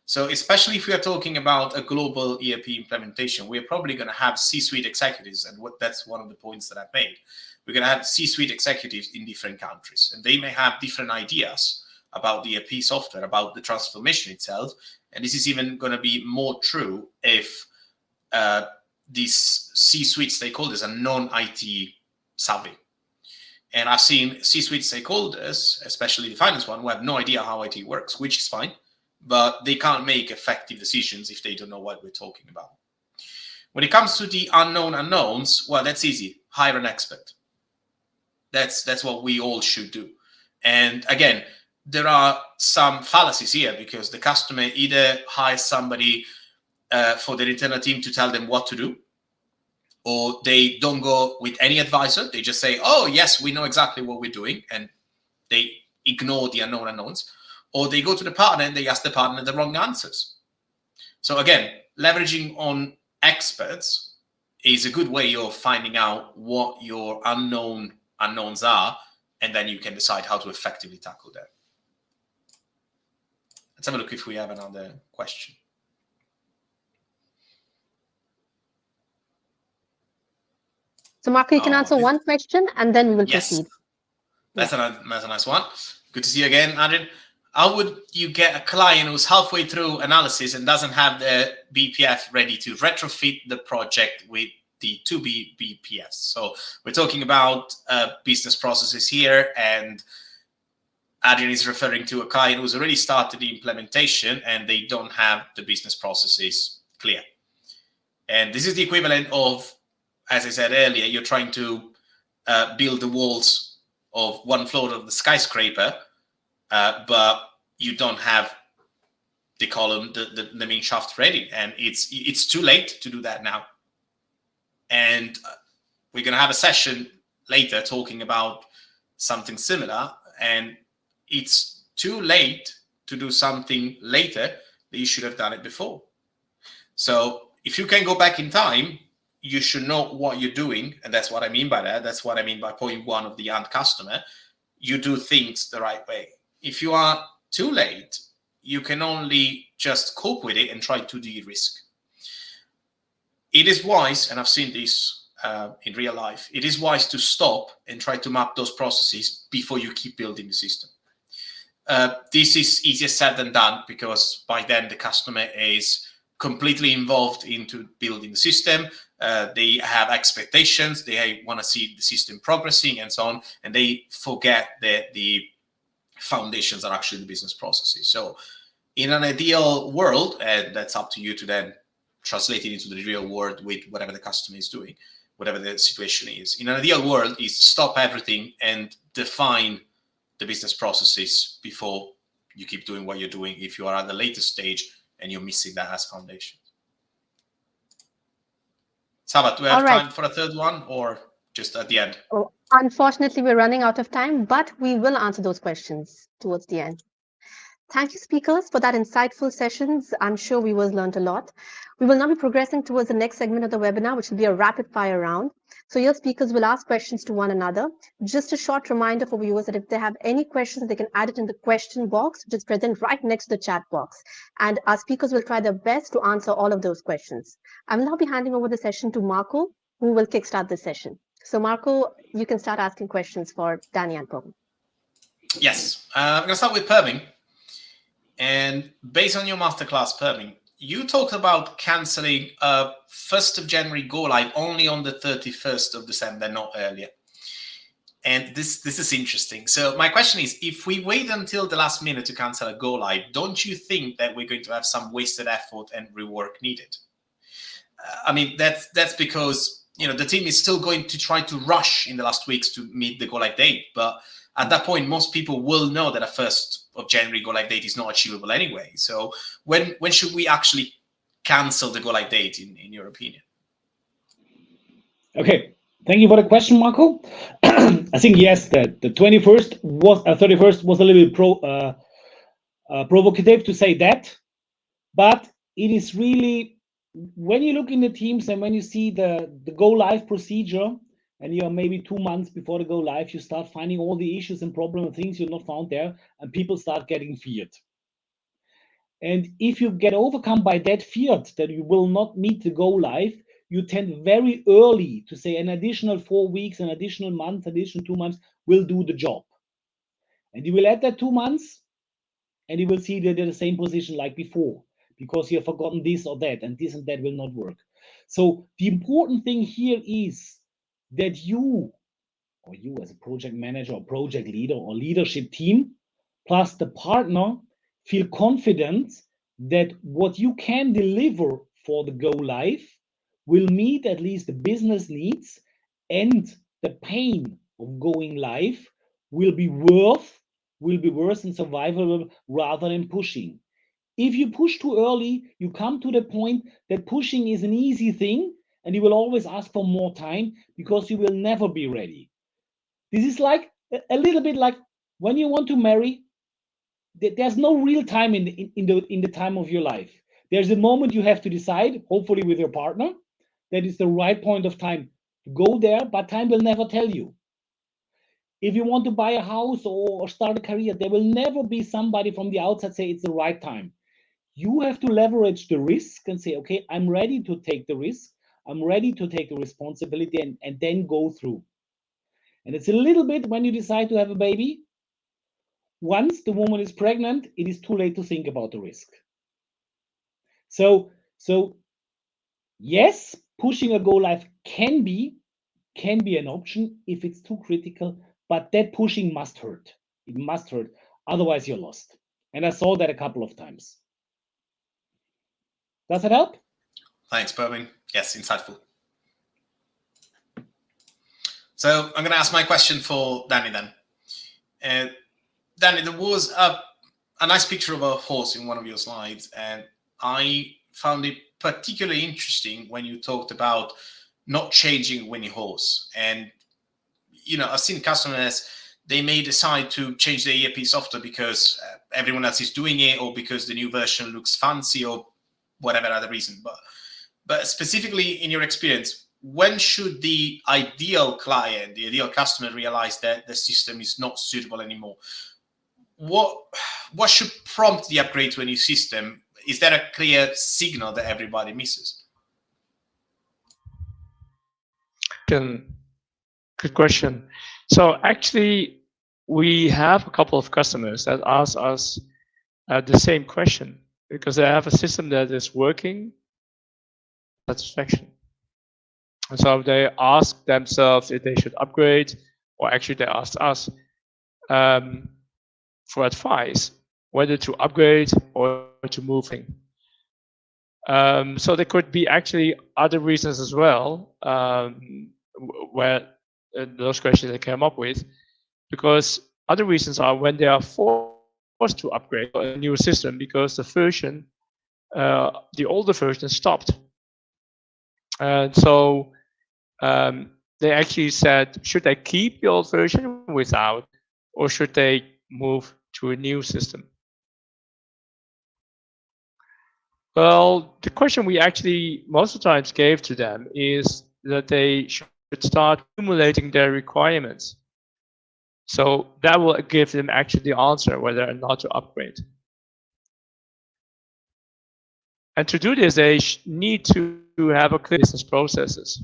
So especially if we are talking about a global ERP implementation, we're probably going to have C-suite executives, and that's one of the points that I've made. We're going to have C-suite executives in different countries, and they may have different ideas about the ERP software, about the transformation itself. And this is even going to be more true if these C-suite stakeholders are non-IT savvy. And I've seen C-suite stakeholders, especially the finance one, who have no idea how IT works, which is fine, but they can't make effective decisions if they don't know what we're talking about. When it comes to the unknown unknowns, well, that's easy. Hire an expert. That's what we all should do. And again, there are some fallacies here because the customer either hires somebody for their internal team to tell them what to do, or they don't go with any advisor. They just say, oh, yes, we know exactly what we're doing, and they ignore the unknown unknowns. Or they go to the partner and they ask the partner the wrong answers. So again, leveraging on experts is a good way of finding out what your unknown unknowns are, and then you can decide how to effectively tackle them. Let's have a look if we have another question. So, Marco, you can answer one question and then we will proceed. That's a nice one. Good to see you again, Adrian. How would you get a client who's halfway through analysis and doesn't have the BPF ready to retrofit the project with the 2B BPFs? So we're talking about business processes here, and Adrian is referring to a client who's already started the implementation and they don't have the business processes clear. And this is the equivalent of, as I said earlier, you're trying to build the walls of one floor of the skyscraper, but you don't have the column, the main shaft ready, and it's too late to do that now. And we're going to have a session later talking about something similar, and it's too late to do something later that you should have done it before. So if you can go back in time, you should know what you're doing. And that's what I mean by that. That's what I mean by point one of the end customer. You do things the right way. If you are too late, you can only just cope with it and try to de-risk. It is wise, and I've seen this in real life, it is wise to stop and try to map those processes before you keep building the system. This is easier said than done, because by then the customer is completely involved into building the system. They have expectations, they want to see the system progressing and so on, and they forget that the foundations are actually the business processes. So in an ideal world, and that's up to you to then translate it into the real world with whatever the customer is doing, whatever the situation is. In an ideal world is stop everything and define the business processes before you keep doing what you're doing if you are at the latest stage and you're missing that as foundation. Saba, do we have time for a third one, or just at the end? Oh, unfortunately, we're running out of time, but we will answer those questions towards the end. Thank you, speakers, for that insightful sessions. I'm sure viewers learned a lot. We will now be progressing towards the next segment of the webinar, which will be a rapid fire round. So your speakers will ask questions to one another. Just a short reminder for viewers that if they have any questions, they can add it in the question box, which is present right next to the chat box. And our speakers will try their best to answer all of those questions. I will now be handing over the session to Marco, who will kickstart this session. So Marco, you can start asking questions for Danny and Pirmin. Yes, I'm going to start with Pirmin. And based on your masterclass, Pirmin, you talked about canceling 1st of January go live only on the 31st of December, not earlier. And this is interesting. So my question is, if we wait until the last minute to cancel a go live, don't you think that we're going to have some wasted effort and rework needed? I mean, that's because, you know, the team is still going to try to rush in the last weeks to meet the go live date. But at that point, most people will know that a 1st of January go live date is not achievable anyway. So when should we actually cancel the go live date, in your opinion? Okay, thank you for the question, Marco. I think yes, that the 31st was a little bit provocative to say that, but it is really, when you look in the teams and when you see the go live procedure, and you are maybe 2 months before the go live, you start finding all the issues and problems and things you're not found there, and people start getting feared. And if you get overcome by that fear that you will not meet the go live, you tend very early to say an additional 4 weeks, an additional month, additional 2 months will do the job. And you will add that 2 months, and you will see that they're the same position like before, because you have forgotten this or that, and this and that will not work. So the important thing here is that you as a project manager or project leader or leadership team, plus the partner, feel confident that what you can deliver for the go live will meet at least the business needs, and the pain of going live will be worth and survivable rather than pushing. If you push too early, you come to the point that pushing is an easy thing, and you will always ask for more time because you will never be ready. This is like a little bit like when you want to marry. There's no real time in the time of your life. There's a moment you have to decide, hopefully with your partner, that is the right point of time to go there, but time will never tell you. If you want to buy a house or start a career, there will never be somebody from the outside say it's the right time. You have to leverage the risk and say, okay, I'm ready to take the risk. I'm ready to take the responsibility and then go through. And it's a little bit when you decide to have a baby. Once the woman is pregnant, it is too late to think about the risk. So yes, pushing a go live can be an option if it's too critical, but that pushing must hurt. It must hurt, otherwise you're lost. And I saw that a couple of times. Does it help? Thanks, Pirmin. Yes, insightful. So I'm going to ask my question for Danny then. Danny, there was a nice picture of a horse in one of your slides, and I found it particularly interesting when you talked about not changing a winning horse. And, you know, I've seen customers, they may decide to change their ERP software because everyone else is doing it, or because the new version looks fancy, or whatever other reason. But specifically in your experience, when should the ideal client, the ideal customer realize that the system is not suitable anymore? What should prompt the upgrade to a new system? Is there a clear signal that everybody misses? Good question. So actually, we have a couple of customers that ask us the same question because they have a system that is working satisfaction. And so they ask themselves if they should upgrade, or actually they asked us for advice whether to upgrade or to move. So there could be actually other reasons as well where those questions they came up with, because other reasons are when they are forced to upgrade a new system because the version, the older version stopped. And so they actually said, should they keep the old version without, or should they move to a new system? Well, the question we actually most of the times gave to them is that they should start accumulating their requirements. So that will give them actually the answer whether or not to upgrade. And to do this, they need to have a clear business processes.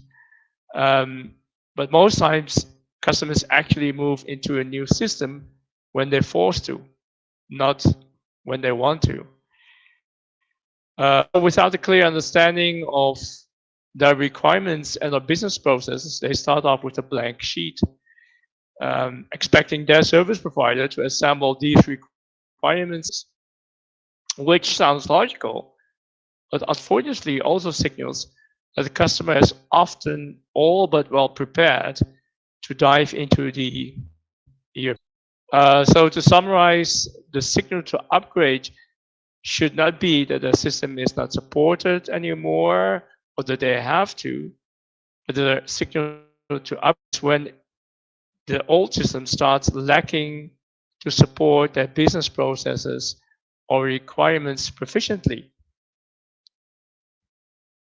But most times, customers actually move into a new system when they're forced to, not when they want to. Without a clear understanding of their requirements and their business processes, they start off with a blank sheet, expecting their service provider to assemble these requirements, which sounds logical, but unfortunately also signals that the customer is often all but well prepared to dive into the ERP. So to summarize, the signal to upgrade should not be that the system is not supported anymore or that they have to, but the signal to upgrade when the old system starts lacking to support their business processes or requirements proficiently.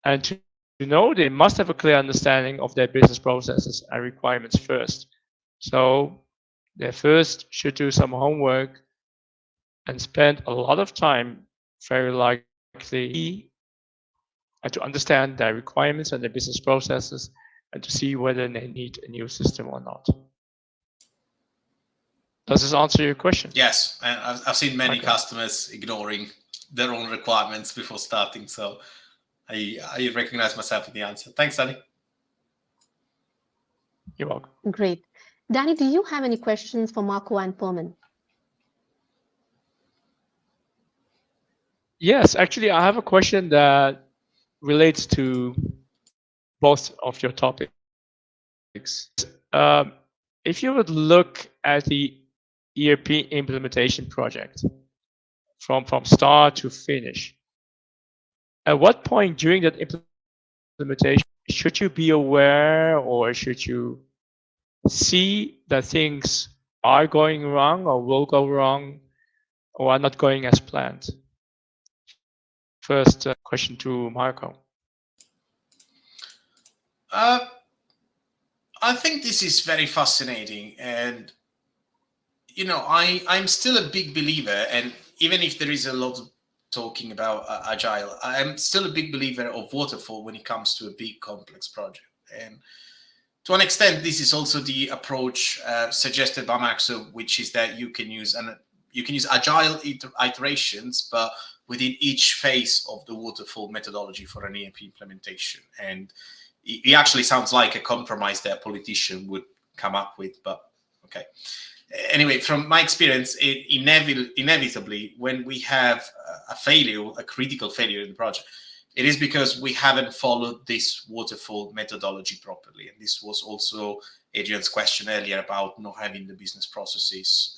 And to know, they must have a clear understanding of their business processes and requirements first. So they first should do some homework and spend a lot of time, very likely, to understand their requirements and their business processes and to see whether they need a new system or not. Does this answer your question? Yes, and I've seen many customers ignoring their own requirements before starting, so I recognize myself in the answer. Thanks, Danny. You're welcome. Great. Danny, do you have any questions for Marco and Pirmin? Yes, actually, I have a question that relates to both of your topics. If you would look at the ERP implementation project from start to finish, at what point during that implementation should you be aware or should you see that things are going wrong or will go wrong or are not going as planned? First question to Marco. I think this is very fascinating, and you know, I'm still a big believer, and even if there is a lot of talking about agile, I'm still a big believer of waterfall when it comes to a big complex project. And to an extent, this is also the approach suggested by Maxo, which is that you can use agile iterations, but within each phase of the waterfall methodology for an ERP implementation. And it actually sounds like a compromise that a politician would come up with, but okay. Anyway, from my experience, inevitably, when we have a failure, a critical failure in the project, it is because we haven't followed this waterfall methodology properly. And this was also Adrian's question earlier about not having the business processes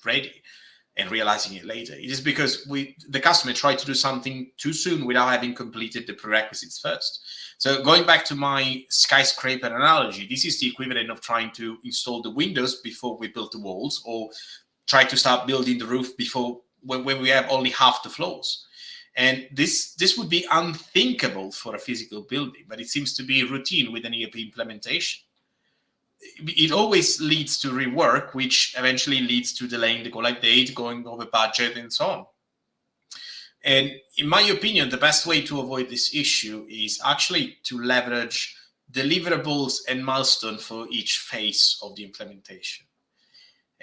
ready and realizing it later. It is because the customer tried to do something too soon without having completed the prerequisites first. So going back to my skyscraper analogy, this is the equivalent of trying to install the windows before we build the walls, or try to start building the roof before when we have only half the floors. And this would be unthinkable for a physical building, but it seems to be routine with an ERP implementation. It always leads to rework, which eventually leads to delaying the go-live date, going over budget, and so on. And in my opinion, the best way to avoid this issue is actually to leverage deliverables and milestones for each phase of the implementation.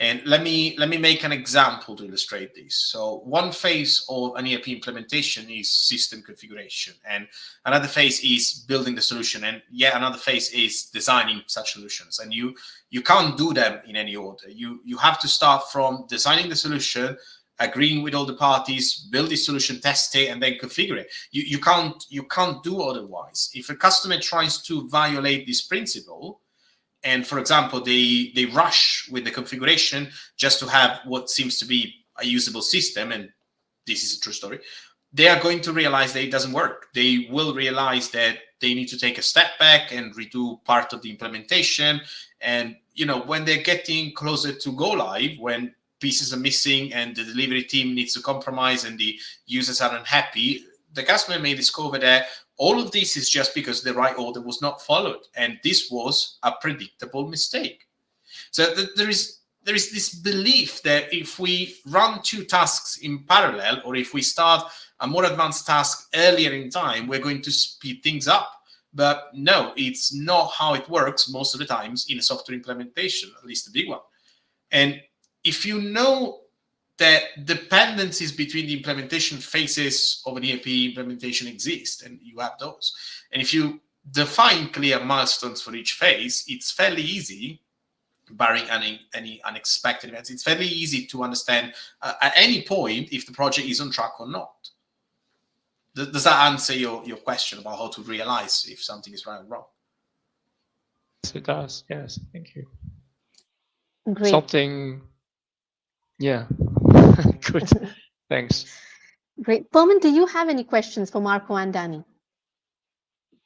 And let me make an example to illustrate this. So one phase of an ERP implementation is system configuration, and another phase is building the solution, and yet another phase is designing such solutions. And you can't do them in any order. You have to start from designing the solution, agreeing with all the parties, build the solution, test it, and then configure it. You can't do otherwise. If a customer tries to violate this principle, and for example, they rush with the configuration just to have what seems to be a usable system, and this is a true story, they are going to realize that it doesn't work. They will realize that they need to take a step back and redo part of the implementation. And when they're getting closer to go live, when pieces are missing and the delivery team needs to compromise and the users are unhappy, the customer may discover that all of this is just because the right order was not followed, and this was a predictable mistake. So there is this belief that if we run two tasks in parallel, or if we start a more advanced task earlier in time, we're going to speed things up. But no, it's not how it works most of the times in a software implementation, at least a big one. And if you know that dependencies between the implementation phases of an ERP implementation exist, and you have those, and if you define clear milestones for each phase, it's fairly easy, barring any unexpected events, it's fairly easy to understand at any point if the project is on track or not. Does that answer your question about how to realize if something is right or wrong? Yes, it does. Yes, thank you. Great. Something, yeah. Good. Thanks. Great. Pirmin, do you have any questions for Marco and Danny?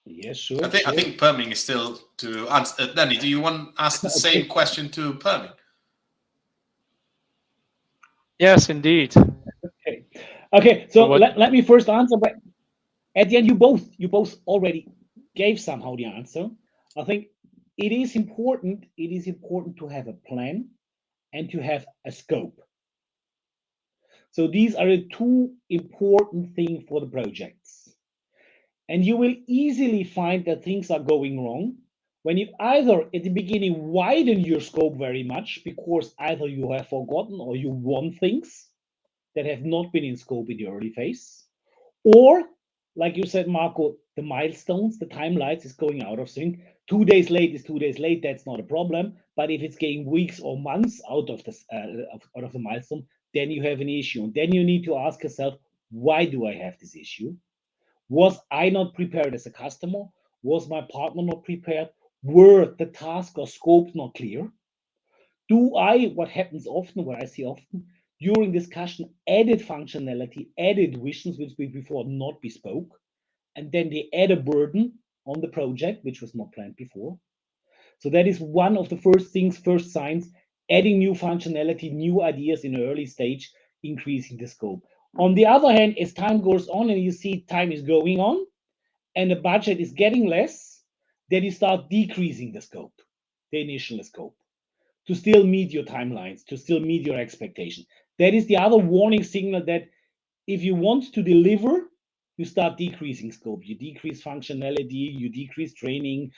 Yes, sure. I think Pirmin is still to answer. Danny, do you want to ask the same question to Pirmin? Yes, indeed. Okay. So let me first answer. But at the end, you both already gave somehow the answer. I think it is important. It is important to have a plan and to have a scope. So these are the two important things for the projects. And you will easily find that things are going wrong when you either at the beginning widen your scope very much because either you have forgotten or you want things that have not been in scope in the early phase, or like you said, Marco, the milestones, the timelines is going out of sync. 2 days late is 2 days late. That's not a problem. But if it's getting weeks or months out of the milestone, then you have an issue. And then you need to ask yourself, why do I have this issue? Was I not prepared as a customer? Was my partner not prepared? Were the task or scope not clear? What happens often, what I see often, during discussion, added functionality, added visions, which we before not bespoke, and then they add a burden on the project, which was not planned before. So that is one of the first signs, adding new functionality, new ideas in an early stage, increasing the scope. On the other hand, as time goes on and you see time is going on and the budget is getting less, then you start decreasing the scope, the initial scope, to still meet your timelines, to still meet your expectation. That is the other warning signal that if you want to deliver, you start decreasing scope, you decrease functionality, you decrease training,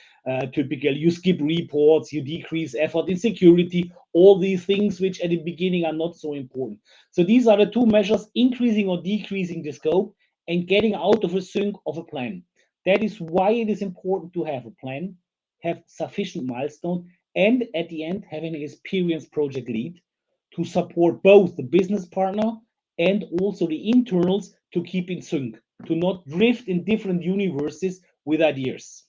typically you skip reports, you decrease effort in security, all these things which at the beginning are not so important. So these are the two measures, increasing or decreasing the scope and getting out of a sync of a plan. That is why it is important to have a plan, have sufficient milestone, and at the end, having an experienced project lead to support both the business partner and also the internals to keep in sync, to not drift in different universes with ideas.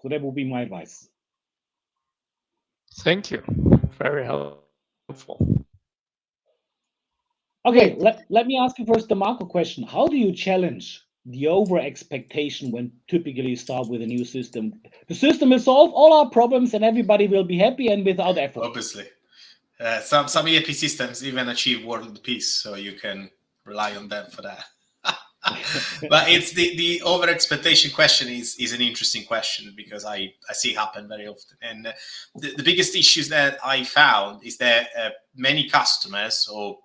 So that would be my advice. Thank you. Very helpful. Okay, let me ask you first the Marco question. How do you challenge the over expectation when typically you start with a new system? The system will solve all our problems and everybody will be happy and without effort. Obviously. Some ERP systems even achieve world peace, so you can rely on them for that. But it's the over expectation question is an interesting question, because I see it happen very often. And the biggest issues that I found is that many customers, or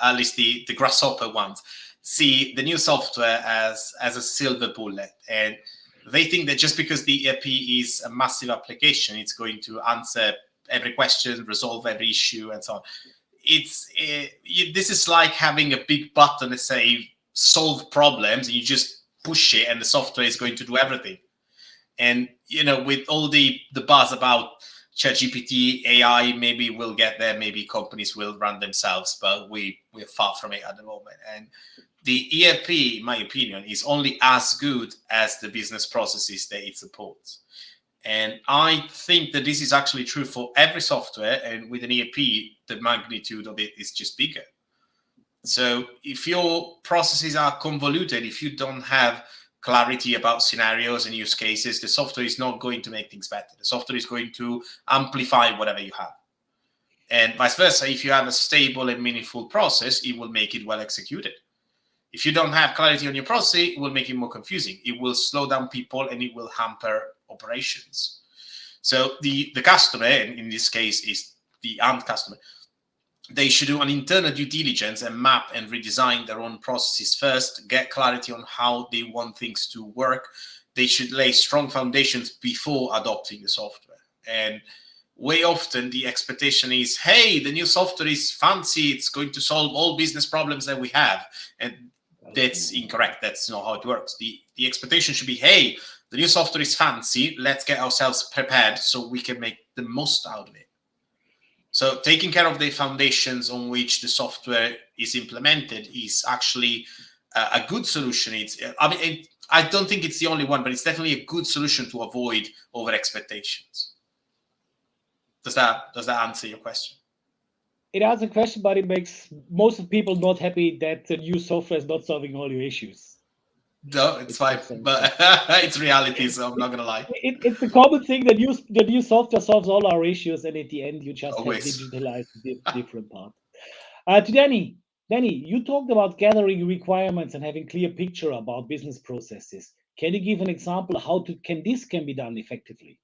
at least the grasshopper ones, see the new software as a silver bullet, and they think that just because the ERP is a massive application, it's going to answer every question, resolve every issue, and so on. This is like having a big button that say solve problems, and you just push it and the software is going to do everything. And with all the buzz about ChatGPT, AI, maybe we'll get there, maybe companies will run themselves, but we're far from it at the moment. And the ERP, in my opinion, is only as good as the business processes that it supports. And I think that this is actually true for every software, and with an ERP, the magnitude of it is just bigger. So if your processes are convoluted, if you don't have clarity about scenarios and use cases, the software is not going to make things better. The software is going to amplify whatever you have. And vice versa, if you have a stable and meaningful process, it will make it well executed. If you don't have clarity on your process, it will make it more confusing. It will slow down people and it will hamper operations. So the customer, and in this case is the end customer, they should do an internal due diligence and map and redesign their own processes first, get clarity on how they want things to work. They should lay strong foundations before adopting the software. And way often the expectation is, hey, the new software is fancy, it's going to solve all business problems that we have. And that's incorrect. That's not how it works. The expectation should be, hey, the new software is fancy, let's get ourselves prepared so we can make the most out of it. So taking care of the foundations on which the software is implemented is actually a good solution. I don't think it's the only one, but it's definitely a good solution to avoid over expectations. Does that answer your question? It answers the question, but it makes most of people not happy that the new software is not solving all your issues. No, it's fine, but it's reality, so I'm not gonna lie. It's a common thing that the new software solves all our issues, and at the end you just have digitalized the different part. To Danny, you talked about gathering requirements and having clear picture about business processes. Can you give an example how this can be done effectively?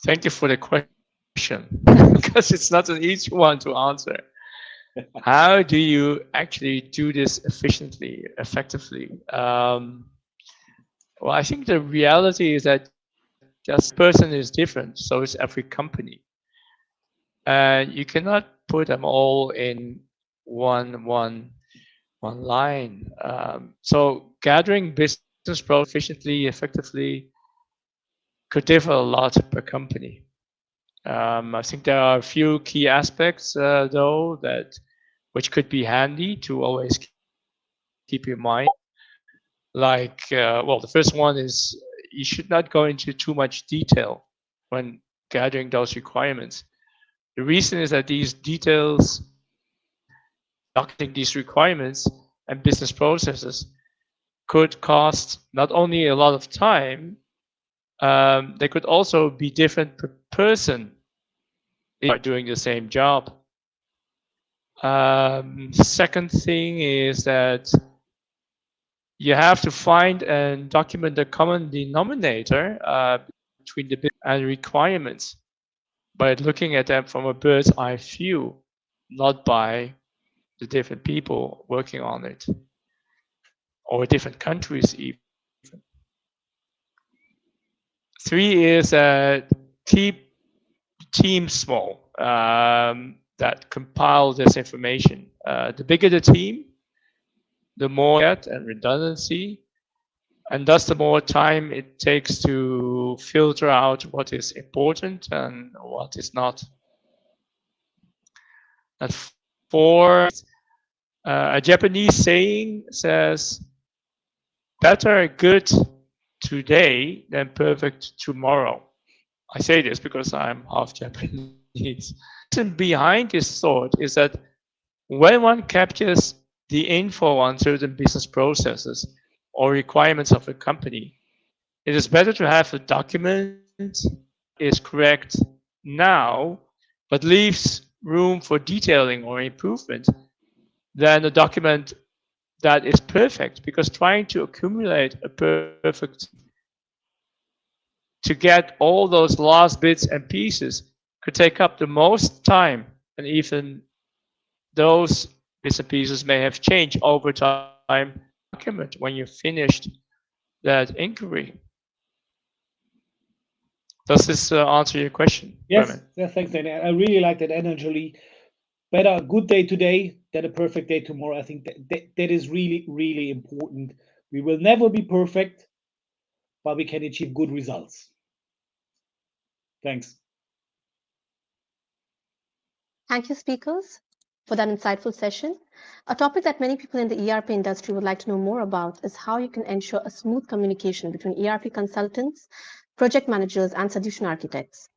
Thank you for the question, because it's not an easy one to answer. How do you actually do this efficiently, effectively? Well, I think the reality is that just person is different, so is every company. And you cannot put them all in one line. So gathering business process efficiently, effectively could differ a lot per company. I think there are a few key aspects, though, which could be handy to always keep in mind. Like, well, the first one is you should not go into too much detail when gathering those requirements. The reason is that these details, documenting these requirements and business processes could cost not only a lot of time, they could also be different per person doing the same job. Second thing is that you have to find and document the common denominator between the business and requirements by looking at them from a bird's eye view, not by the different people working on it or different countries even. 3 is keep teams small that compile this information. The bigger the team, the more and redundancy, and thus the more time it takes to filter out what is important and what is not. And 4, a Japanese saying says, better good today than perfect tomorrow. I say this because I'm half Japanese. The reason behind this thought is that when one captures the info on certain business processes or requirements of a company, it is better to have a document is correct now, but leaves room for detailing or improvement than a document that is perfect, because trying to accumulate a perfect to get all those last bits and pieces could take up the most time, and even those bits and pieces may have changed over time document when you finished that inquiry. Does this answer your question, Yes, Bremen? yes, thanks, Danny. I really like that energy. Better a good day today than a perfect day tomorrow. I think that is really, really important. We will never be perfect, but we can achieve good results. Thanks. Thank you, speakers, for that insightful session. A topic that many people in the ERP industry would like to know more about is how you can ensure a smooth communication between ERP consultants, project managers, and solution architects.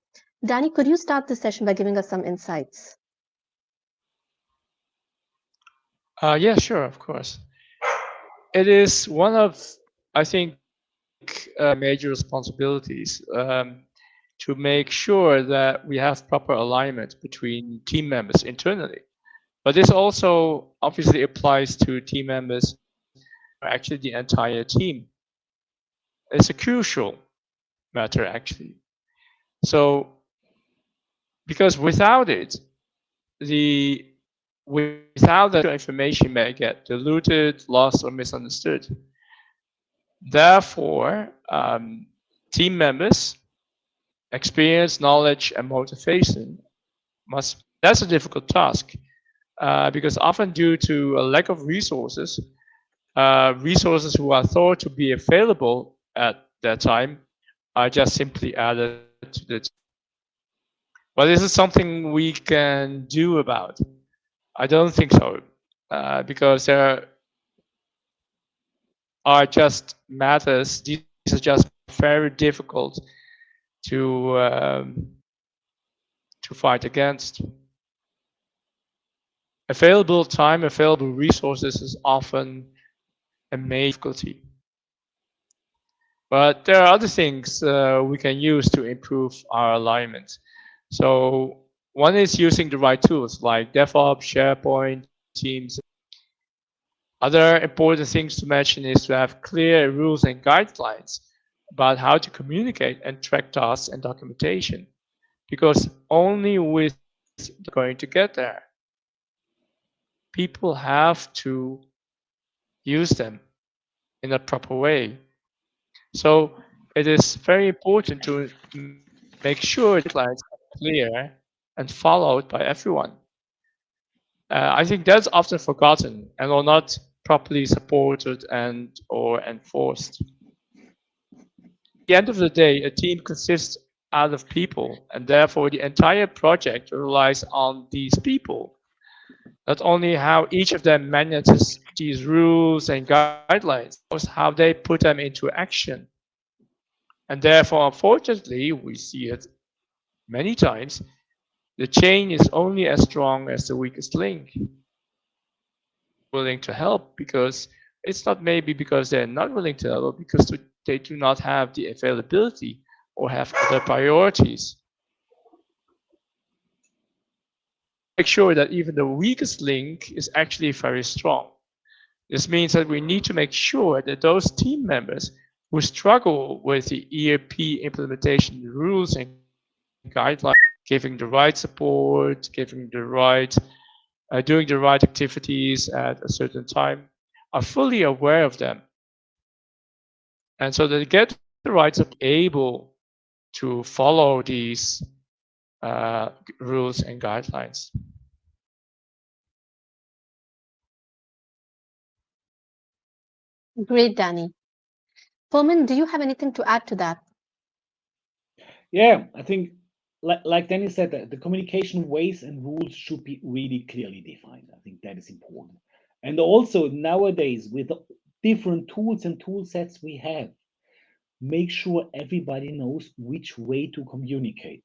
Danny, could you start this session by giving us some insights? Yeah, sure, of course. It is one of, I think, major responsibilities to make sure that we have proper alignment between team members internally. But this also obviously applies to team members, actually the entire team. It's a crucial matter, actually. So, because without it, without that information may get diluted, lost, or misunderstood. Therefore, team members' experience, knowledge, and motivation that's a difficult task, because often due to a lack of resources, resources who are thought to be available at that time are just simply added to the team. But is it something we can do about? I don't think so, because there are just matters. These are just very difficult to fight against. Available time, available resources is often a major difficulty. But there are other things we can use to improve our alignment. So one is using the right tools like DevOps, SharePoint, Teams. Other important things to mention is to have clear rules and guidelines about how to communicate and track tasks and documentation, because only with going to get there. People have to use them in a proper way. So it is very important to make sure the guidelines are clear and followed by everyone. I think that's often forgotten and are not properly supported and or enforced. At the end of the day, a team consists out of people, and therefore the entire project relies on these people. Not only how each of them manages these rules and guidelines, also how they put them into action. And therefore, unfortunately, we see it many times, the chain is only as strong as the weakest link. Willing to help, because it's not maybe because they're not willing to help, but because they do not have the availability or have other priorities. Make sure that even the weakest link is actually very strong. This means that we need to make sure that those team members who struggle with the ERP implementation rules and guidelines, giving the right support, giving the right, doing the right activities at a certain time, are fully aware of them. And so they get the right support, able to follow these rules and guidelines. Great, Danny. Pirmin, do you have anything to add to that? Yeah, I think, like Danny said, the communication ways and rules should be really clearly defined. I think that is important. And also nowadays, with the different tools and tool sets we have, make sure everybody knows which way to communicate.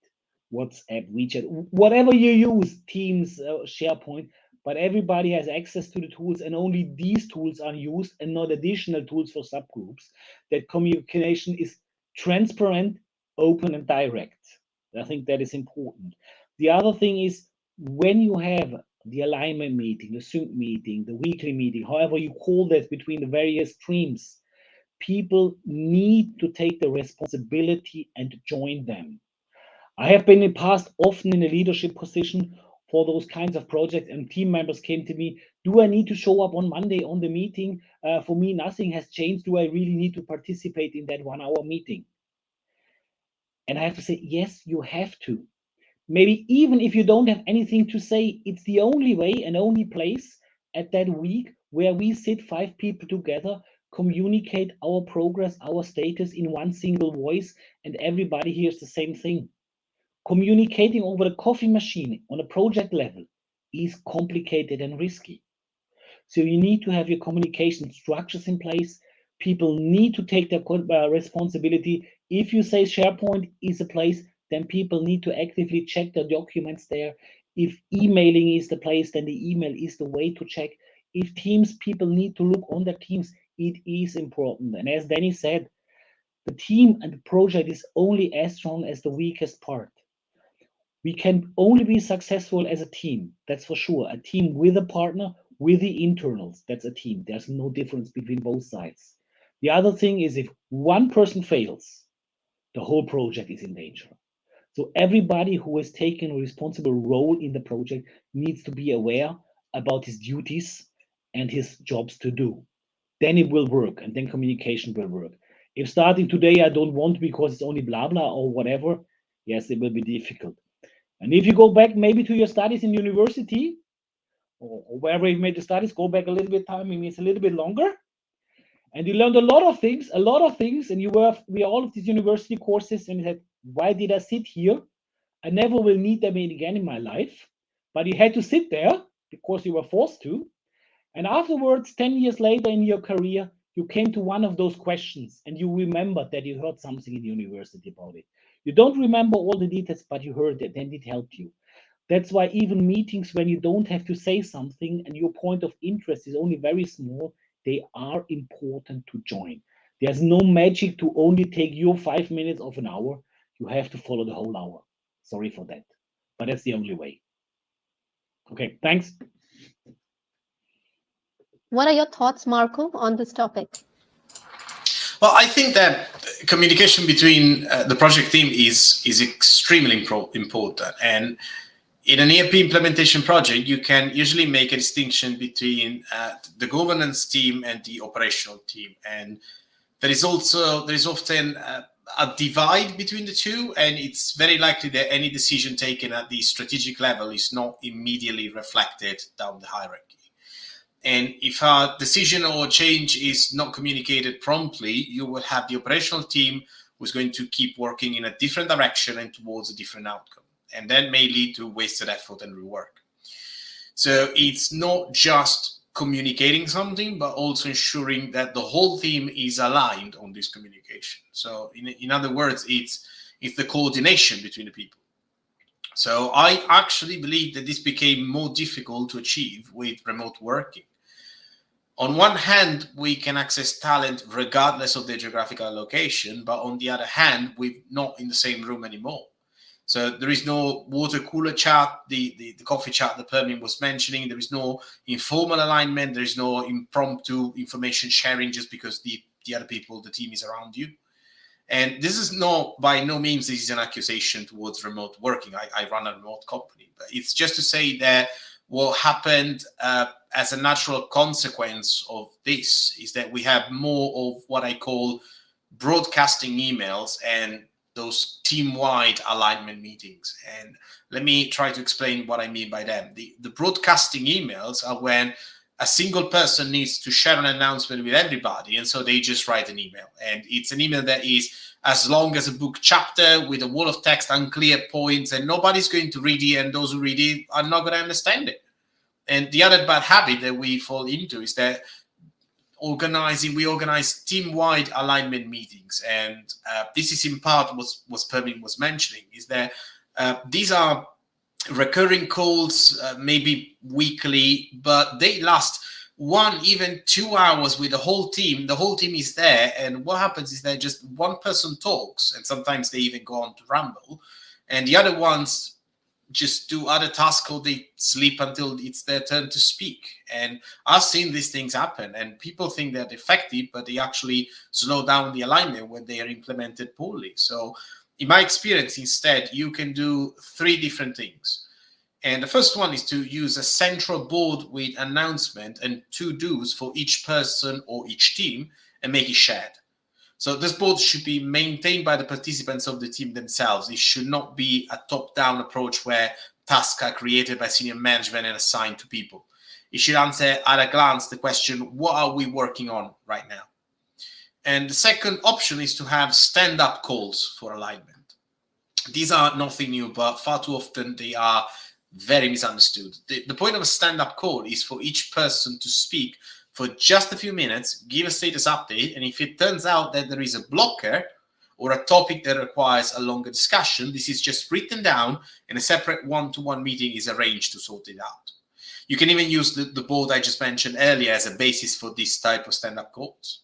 WhatsApp, WeChat, whatever you use, Teams, SharePoint, but everybody has access to the tools, and only these tools are used and not additional tools for subgroups. That communication is transparent, open, and direct. I think that is important. The other thing is when you have the alignment meeting, the sync meeting, the weekly meeting, however you call that, between the various streams, people need to take the responsibility and join them. I have been in the past often in a leadership position for those kinds of projects, and team members came to me, do I need to show up on Monday on the meeting? For me, nothing has changed. Do I really need to participate in that 1 hour meeting? And I have to say, yes, you have to. Maybe even if you don't have anything to say, it's the only way and only place at that week where we sit 5 people together, communicate our progress, our status in one single voice, and everybody hears the same thing. Communicating over the coffee machine on a project level is complicated and risky. So you need to have your communication structures in place. People need to take their responsibility. If you say SharePoint is a place, then people need to actively check the documents there. If emailing is the place, then the email is the way to check. If Teams, people need to look on their Teams. It is important. And as Danny said, the team and the project is only as strong as the weakest part. We can only be successful as a team, that's for sure. A team with a partner, with the internals, that's a team. There's no difference between both sides. The other thing is, if one person fails, the whole project is in danger. So everybody who has taken a responsible role in the project needs to be aware about his duties and his jobs to do. Then it will work, and then communication will work. If starting today I don't want because it's only blah blah or whatever, yes, it will be difficult. And if you go back maybe to your studies in university or wherever you made the studies, go back a little bit time, maybe it's a little bit longer. And you learned a lot of things, and you were all of these university courses, and you said, why did I sit here? I never will need them again in my life. But you had to sit there because you were forced to. And afterwards, 10 years later in your career, you came to one of those questions and you remembered that you heard something in university about it. You don't remember all the details, but you heard it and it helped you. That's why even meetings when you don't have to say something and your point of interest is only very small, they are important to join. There's no magic to only take your 5 minutes of an hour. You have to follow the whole hour. Sorry for that, but that's the only way. Okay, thanks. What are your thoughts, Marco, on this topic? Well, I think that communication between the project team is extremely important. And in an ERP implementation project, you can usually make a distinction between the governance team and the operational team. And there is often a divide between the two, and it's very likely that any decision taken at the strategic level is not immediately reflected down the hierarchy. And if a decision or change is not communicated promptly, you will have the operational team who's going to keep working in a different direction and towards a different outcome. And that may lead to wasted effort and rework. So it's not just communicating something, but also ensuring that the whole team is aligned on this communication. So in other words, it's the coordination between the people. So I actually believe that this became more difficult to achieve with remote working. On one hand, we can access talent regardless of their geographical location, but on the other hand, we're not in the same room anymore. So there is no water cooler chat, the coffee chat that Pirmin was mentioning. There is no informal alignment. There is no impromptu information sharing just because the other people, the team is around you. And this is not, by no means, this is an accusation towards remote working. I run a remote company, but it's just to say that what happened as a natural consequence of this is that we have more of what I call broadcasting emails and those team-wide alignment meetings. And let me try to explain what I mean by them. The broadcasting emails are when a single person needs to share an announcement with everybody, and so they just write an email. And it's an email that is as long as a book chapter with a wall of text, unclear points, and nobody's going to read it, and those who read it are not going to understand it. And the other bad habit that we fall into is that we organize team-wide alignment meetings. And this is in part what Pirmin was mentioning, is that these are recurring calls, maybe weekly, but they last 1, even 2 hours with the whole team. The whole team is there, and what happens is that just one person talks, and sometimes they even go on to ramble, and the other ones just do other tasks or they sleep until it's their turn to speak. And I've seen these things happen, and people think they're effective, but they actually slow down the alignment when they are implemented poorly. So in my experience, instead, you can do 3 different things. And the first one is to use a central board with announcement and to-dos for each person or each team and make it shared. So this board should be maintained by the participants of the team themselves. It should not be a top-down approach where tasks are created by senior management and assigned to people. It should answer at a glance the question, what are we working on right now? And the second option is to have stand-up calls for alignment. These are nothing new, but far too often they are very misunderstood. The point of a stand-up call is for each person to speak for just a few minutes, give a status update, and if it turns out that there is a blocker or a topic that requires a longer discussion, this is just written down and a separate one-to-one meeting is arranged to sort it out. You can even use the board I just mentioned earlier as a basis for this type of stand-up calls.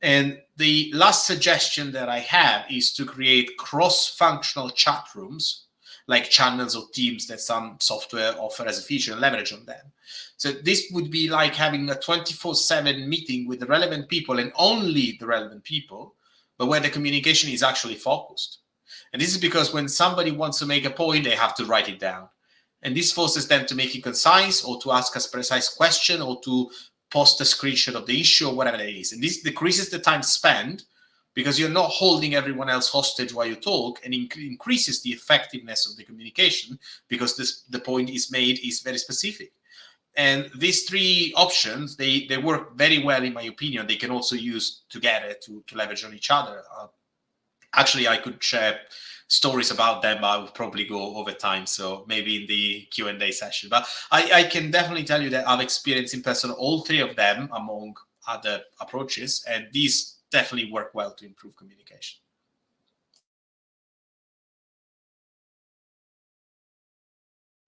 And the last suggestion that I have is to create cross-functional chat rooms, like channels or teams that some software offer as a feature, and leverage on them. So this would be like having a 24/7 meeting with the relevant people and only the relevant people, but where the communication is actually focused. And this is because when somebody wants to make a point, they have to write it down. And this forces them to make it concise or to ask a precise question or to post a screenshot of the issue or whatever it is. And this decreases the time spent because you're not holding everyone else hostage while you talk, and increases the effectiveness of the communication because the point is made is very specific. And these 3 options, they work very well, in my opinion. They can also use together to leverage on each other. Actually, I could share stories about them, but I would probably go over time. So maybe in the Q&A session. But I can definitely tell you that I've experienced in person all 3 of them among other approaches. And these definitely work well to improve communication.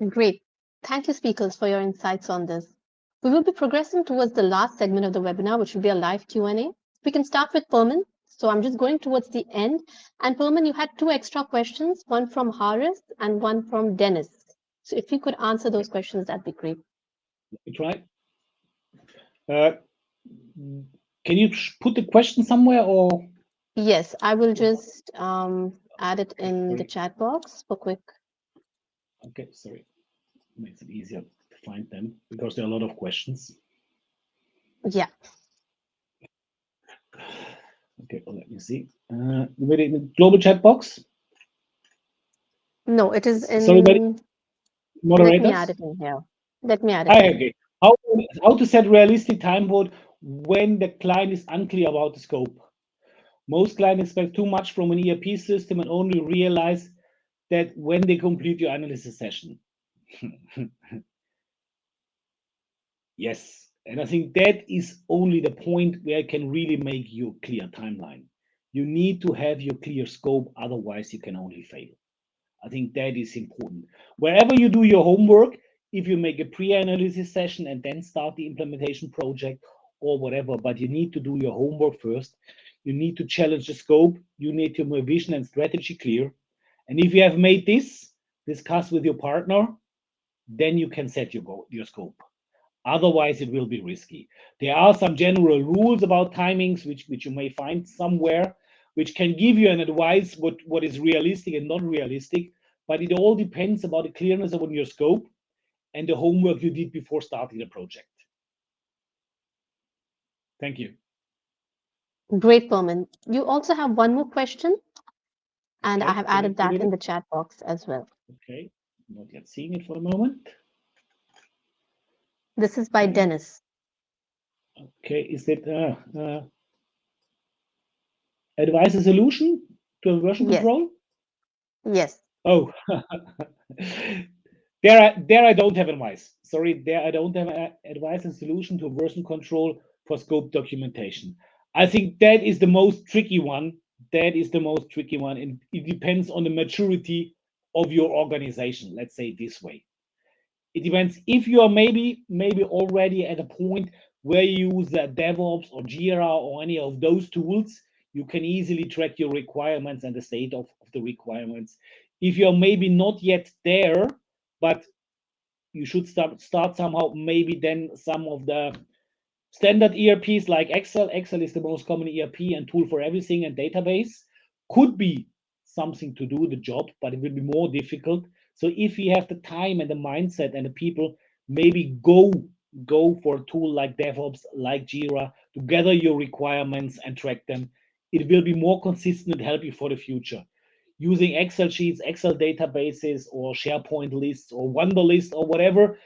Great. Thank you, speakers, for your insights on this. We will be progressing towards the last segment of the webinar, which will be a live Q&A. We can start with Pirmin. So I'm just going towards the end. And Pirmin, you had 2 extra questions, one from Haris and one from Dennis. So if you could answer those questions, that'd be great. Let me try. Can you put the question somewhere, or? Yes, I will just add it in the chat box for quick. Okay, sorry. Makes it easier to find them because there are a lot of questions. Yeah. Okay, well, let me see. You made it in the global chat box? No, it is in. Sorry, Let moderators? me add it in here. Let me add it in. Okay. How to set realistic time board when the client is unclear about the scope? Most clients expect too much from an ERP system and only realize that when they complete your analysis session. Yes, and I think that is only the point where I can really make you a clear timeline. You need to have your clear scope, otherwise you can only fail. I think that is important. Wherever you do your homework, if you make a pre-analysis session and then start the implementation project or whatever, but you need to do your homework first. You need to challenge the scope. You need to make vision and strategy clear. And if you have made this, discuss with your partner, then you can set your scope. Otherwise, it will be risky. There are some general rules about timings, which you may find somewhere, which can give you an advice what is realistic and not realistic, but it all depends about the clearness of your scope and the homework you did before starting the project. Thank you. Great, Pirmin. You also have one more question, and Okay, I have added that in the chat box as well. Okay, not yet seeing it for a moment. This is by Dennis. Okay, is it advise a solution to a version control? Yes. Oh, there I don't have advice. Sorry, there I don't have advice and solution to version control for scope documentation. I think that is the most tricky one. That is the most tricky one, and it depends on the maturity of your organization. Let's say it this way. It depends if you are maybe already at a point where you use DevOps or Jira or any of those tools. You can easily track your requirements and the state of the requirements. If you're maybe not yet there, but you should start somehow. Maybe then some of the standard ERPs like Excel. Excel is the most common ERP and tool for everything, and database could be something to do the job, but it will be more difficult. So if you have the time and the mindset and the people, maybe go for a tool like DevOps, like Jira, to gather your requirements and track them. It will be more consistent and help you for the future. Using Excel sheets, Excel databases, or SharePoint lists, or Wunderlist, or whatever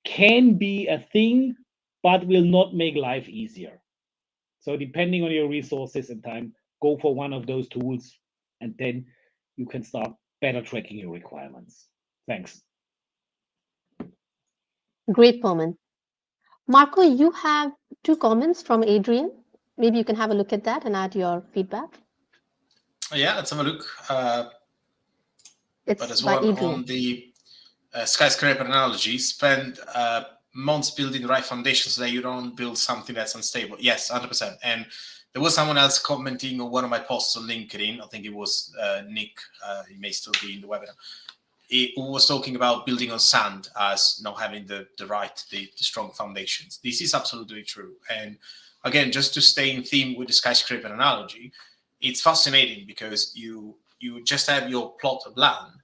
can be a thing, but will not make life easier. So depending on your resources and time, go for one of those tools, and then you can start better tracking your requirements. Thanks. Great, Pirmin. Marco, you have 2 comments from Adrian. Maybe you can have a look at that and add your feedback. Yeah, let's have a look. But It's there's by one Adrian. on the skyscraper analogy. Spend months building the right foundation so that you don't build something that's unstable. Yes, 100%. And there was someone else commenting on one of my posts on LinkedIn. I think it was Nick. He may still be in the webinar. He was talking about building on sand as not having the strong foundations. This is absolutely true. And again, just to stay in theme with the skyscraper analogy, it's fascinating because you just have your plot of land,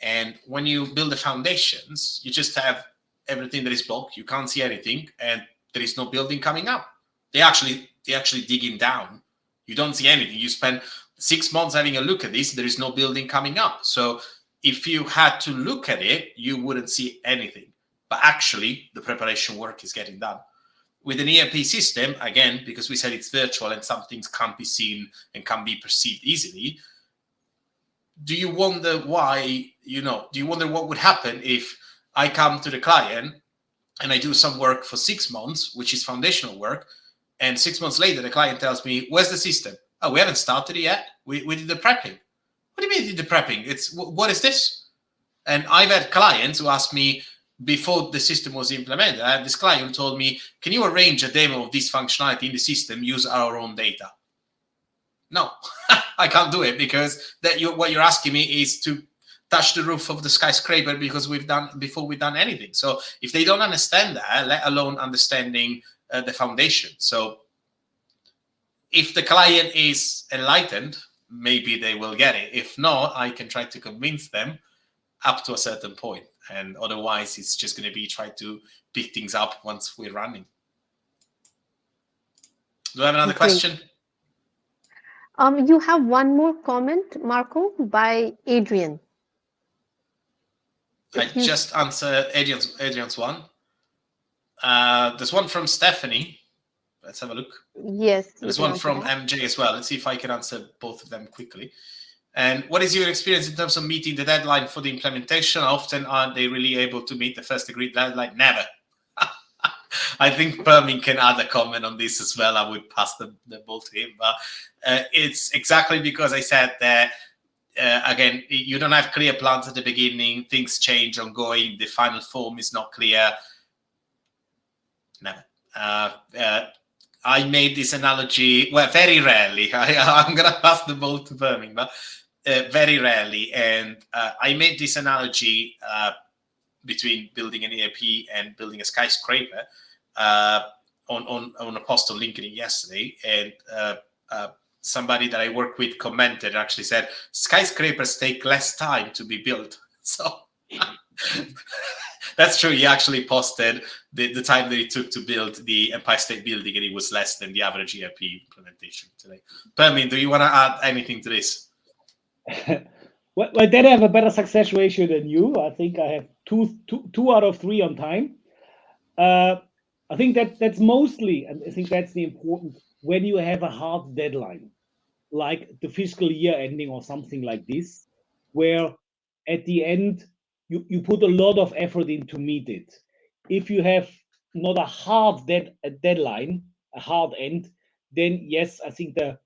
and when you build the foundations, you just have everything that is blocked. You can't see anything, and there is no building coming up. They actually digging down. You don't see anything. You spend 6 months having a look at this. There is no building coming up. So if you had to look at it, you wouldn't see anything. But actually, the preparation work is getting done. With an ERP system, again, because we said it's virtual and some things can't be seen and can be perceived easily, do you wonder why, do you wonder what would happen if I come to the client and I do some work for 6 months, which is foundational work, and 6 months later, the client tells me, where's the system? Oh, we haven't started it yet. We did the prepping. What do you mean you did the prepping? What is this? And I've had clients who asked me, before the system was implemented, I had this client who told me, can you arrange a demo of this functionality in the system, use our own data? No, I can't do it, because what you're asking me is to touch the roof of the skyscraper before we've done anything. So if they don't understand that, let alone understanding the foundation. So if the client is enlightened, maybe they will get it. If not, I can try to convince them up to a certain point. And otherwise, it's just going to be try to pick things up once we're running. Do I have another question? You have one more comment, Marco, by Adrian. I just answered Adrian's one. There's one from Stephanie. Let's have a look. Yes. There's one from MJ as well. Let's see if I can answer both of them quickly. And what is your experience in terms of meeting the deadline for the implementation? Often are they really able to meet the first agreed deadline? Never. I think Pirmin can add a comment on this as well. I would pass the ball to him. But it's exactly because I said that, again, you don't have clear plans at the beginning. Things change ongoing. The final form is not clear. Never. I made this analogy, well, very rarely. I'm going to pass the ball to Pirmin, but very rarely. And I made this analogy between building an ERP and building a skyscraper on a post on LinkedIn yesterday. And somebody that I work with commented, actually said, skyscrapers take less time to be built. So that's true. He actually posted the time that it took to build the Empire State Building, and it was less than the average ERP implementation today. Pirmin, do you want to add anything to this? Well, I did have a better success ratio than you. I think I have two out of 3 on time. I think that's mostly, and I think that's the important, when you have a hard deadline, like the fiscal year ending or something like this, where at the end you put a lot of effort in to meet it. If you have not a hard deadline, a hard end, then yes, I think the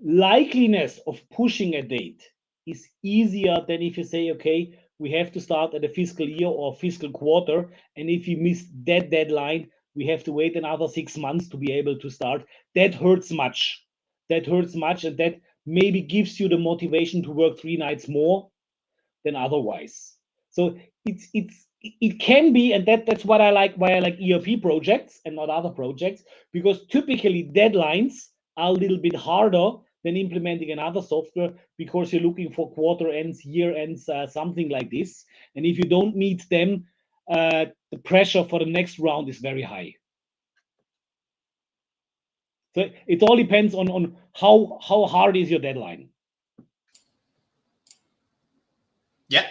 likeliness of pushing a date is easier than if you say, okay, we have to start at a fiscal year or fiscal quarter, and if you miss that deadline, we have to wait another 6 months to be able to start. That hurts much. That hurts much, and that maybe gives you the motivation to work 3 nights more than otherwise. So it can be, and that's what I like, why I like ERP projects and not other projects, because typically deadlines are a little bit harder than implementing another software, because you're looking for quarter ends, year ends, something like this. And if you don't meet them, the pressure for the next round is very high. So it all depends on how hard is your deadline. Yeah.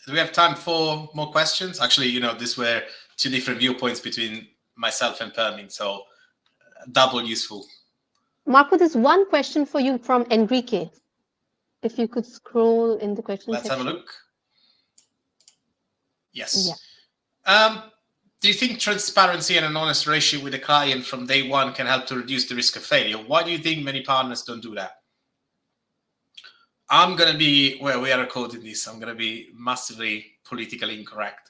Do we have time for more questions? Actually, you know, these were two different viewpoints between myself and Pirmin, so double useful. Marco, there's one question for you from Enrique. If you could scroll in the question Let's section. have a look. Yes. Yeah. Do you think transparency and an honest ratio with the client from day one can help to reduce the risk of failure? Why do you think many partners don't do that? I'm going to be, well, we are recording this, I'm going to be massively politically incorrect.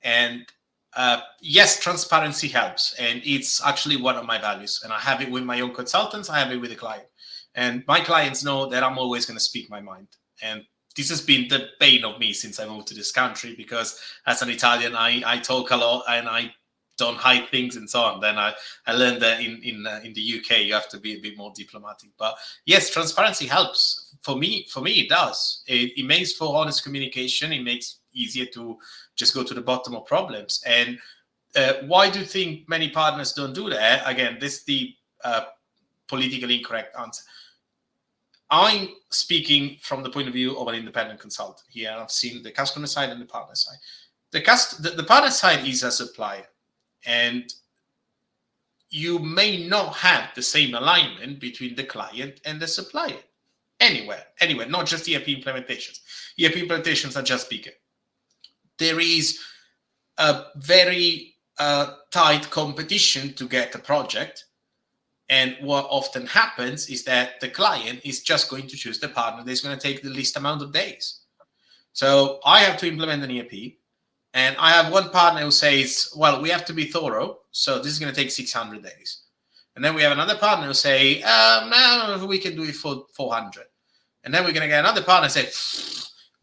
And yes, transparency helps. And it's actually one of my values. And I have it with my own consultants, I have it with the client. And my clients know that I'm always going to speak my mind. And this has been the bane of me since I moved to this country, because as an Italian, I talk a lot and I don't hide things and so on. Then I learned that in the UK, you have to be a bit more diplomatic. But yes, transparency helps. For me, it does. It makes for honest communication. It makes it easier to just go to the bottom of problems. And why do you think many partners don't do that? Again, this is the politically incorrect answer. I'm speaking from the point of view of an independent consultant here. I've seen the customer side and the partner side. The partner side is a supplier, and you may not have the same alignment between the client and the supplier anywhere, not just ERP implementations. ERP implementations are just bigger. There is a very tight competition to get a project. And what often happens is that the client is just going to choose the partner that's going to take the least amount of days. So I have to implement an ERP, and I have one partner who says, well, we have to be thorough, so this is going to take 600 days. And then we have another partner who say, no, we can do it for 400. And then we're going to get another partner say,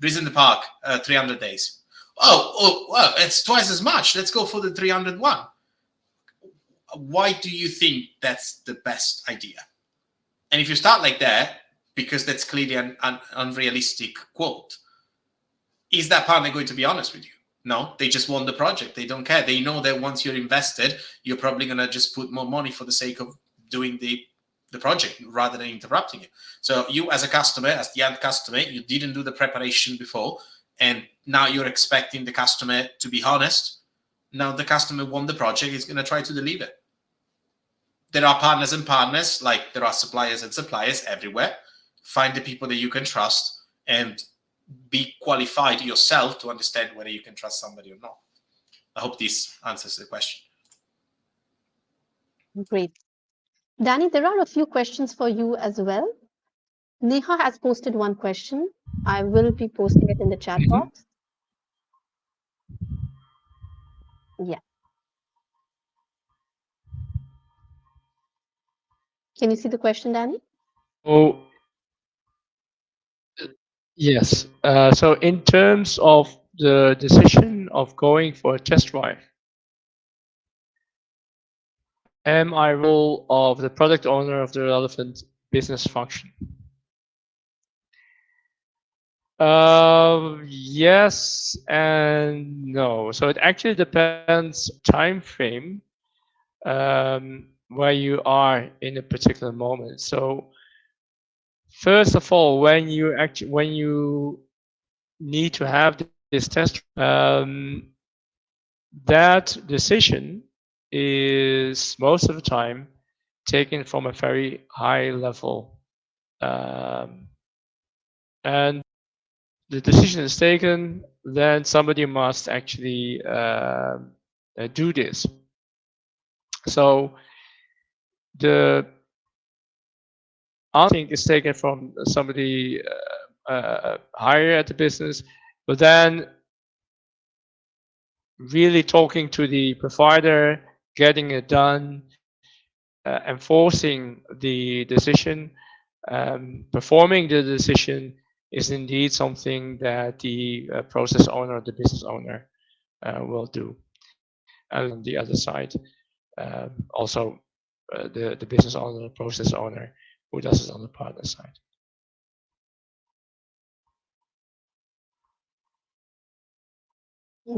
breeze in the park, 300 days. Oh, well, it's twice as much. Let's go for the 301. Why do you think that's the best idea? And if you start like that, because that's clearly an unrealistic quote, is that partner going to be honest with you? No, they just want the project. They don't care. They know that once you're invested, you're probably going to just put more money for the sake of doing the project rather than interrupting it. So you as a customer, as the end customer, you didn't do the preparation before, and now you're expecting the customer to be honest. Now the customer won the project, is going to try to deliver. There are partners and partners, like there are suppliers and suppliers everywhere. Find the people that you can trust and be qualified yourself to understand whether you can trust somebody or not. I hope this answers the question. Great. Danny, there are a few questions for you as well. Neha has posted one question. I will be posting it in the chat box. Yeah. Can you see the question, Danny? Oh, yes. So in terms of the decision of going for a test drive, am I role of the product owner of the relevant business function? Yes and no. So it actually depends time frame where you are in a particular moment. So first of all, when you need to have this test, that decision is most of the time taken from a very high level, and the decision is taken, then somebody must actually do this. So the answer is taken from somebody higher at the business, but then really talking to the provider, getting it done, enforcing the decision, performing the decision is indeed something that the process owner or the business owner will do. And on the other side, also the business owner, the process owner, who does it on the partner side.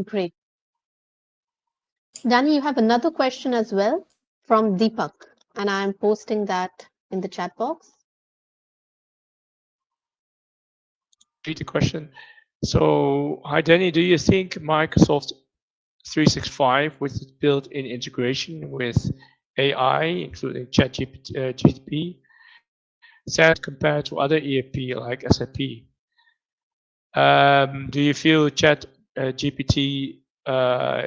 Great. Danny, you have another question as well from Deepak, and I'm posting that in the chat box. Read the question. So, hi Danny, do you think Microsoft 365 with its built-in integration with AI, including ChatGPT, stands compared to other ERP like SAP? Do you feel ChatGPT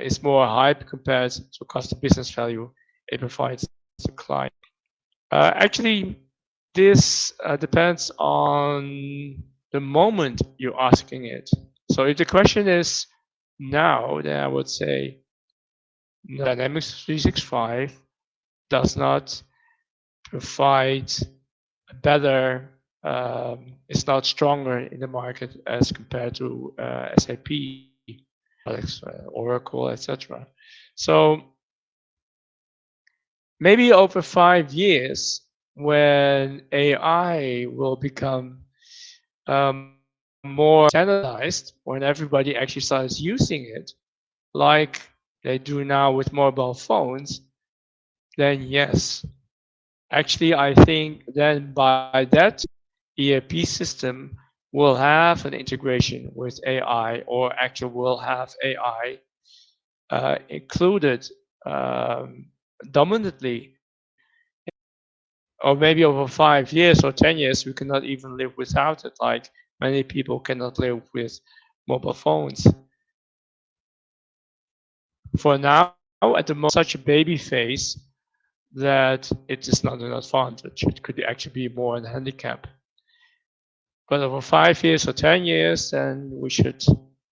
is more hype compared to cost business value it provides to client? Actually, this depends on the moment you're asking it. So if the question is now, then I would say Dynamics 365 does not provide a better, it's not stronger in the market as compared to SAP, Oracle, etc. So maybe over 5 years, when AI will become more standardized, when everybody actually starts using it, like they do now with mobile phones, then yes. Actually, I think then by that ERP system will have an integration with AI, or actually will have AI included dominantly. Or maybe over 5 years or 10 years, we cannot even live without it, like many people cannot live with mobile phones. For now, at the moment, such a baby phase that it is not an advantage. It could actually be more a handicap. But over 5 years or 10 years, then we should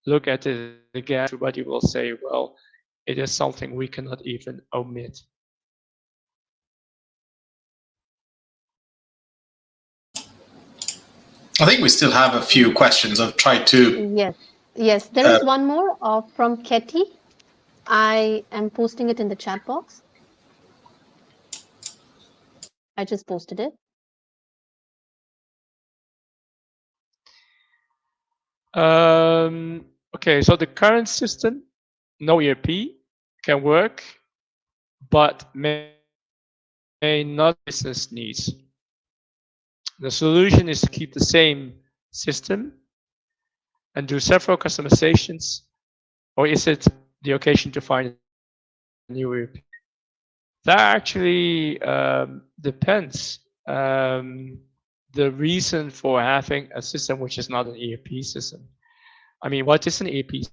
look at it again. Everybody will say, well, it is something we cannot even omit. I think we still have a few questions. I've tried to. Yes. There is one more from Ketty. I am posting it in the chat box. I just posted it. Okay, so the current system, no ERP, can work, but may not business needs. The solution is to keep the same system and do several customizations, or is it the occasion to find a new ERP? That actually depends. The reason for having a system which is not an ERP system. I mean, what is an ERP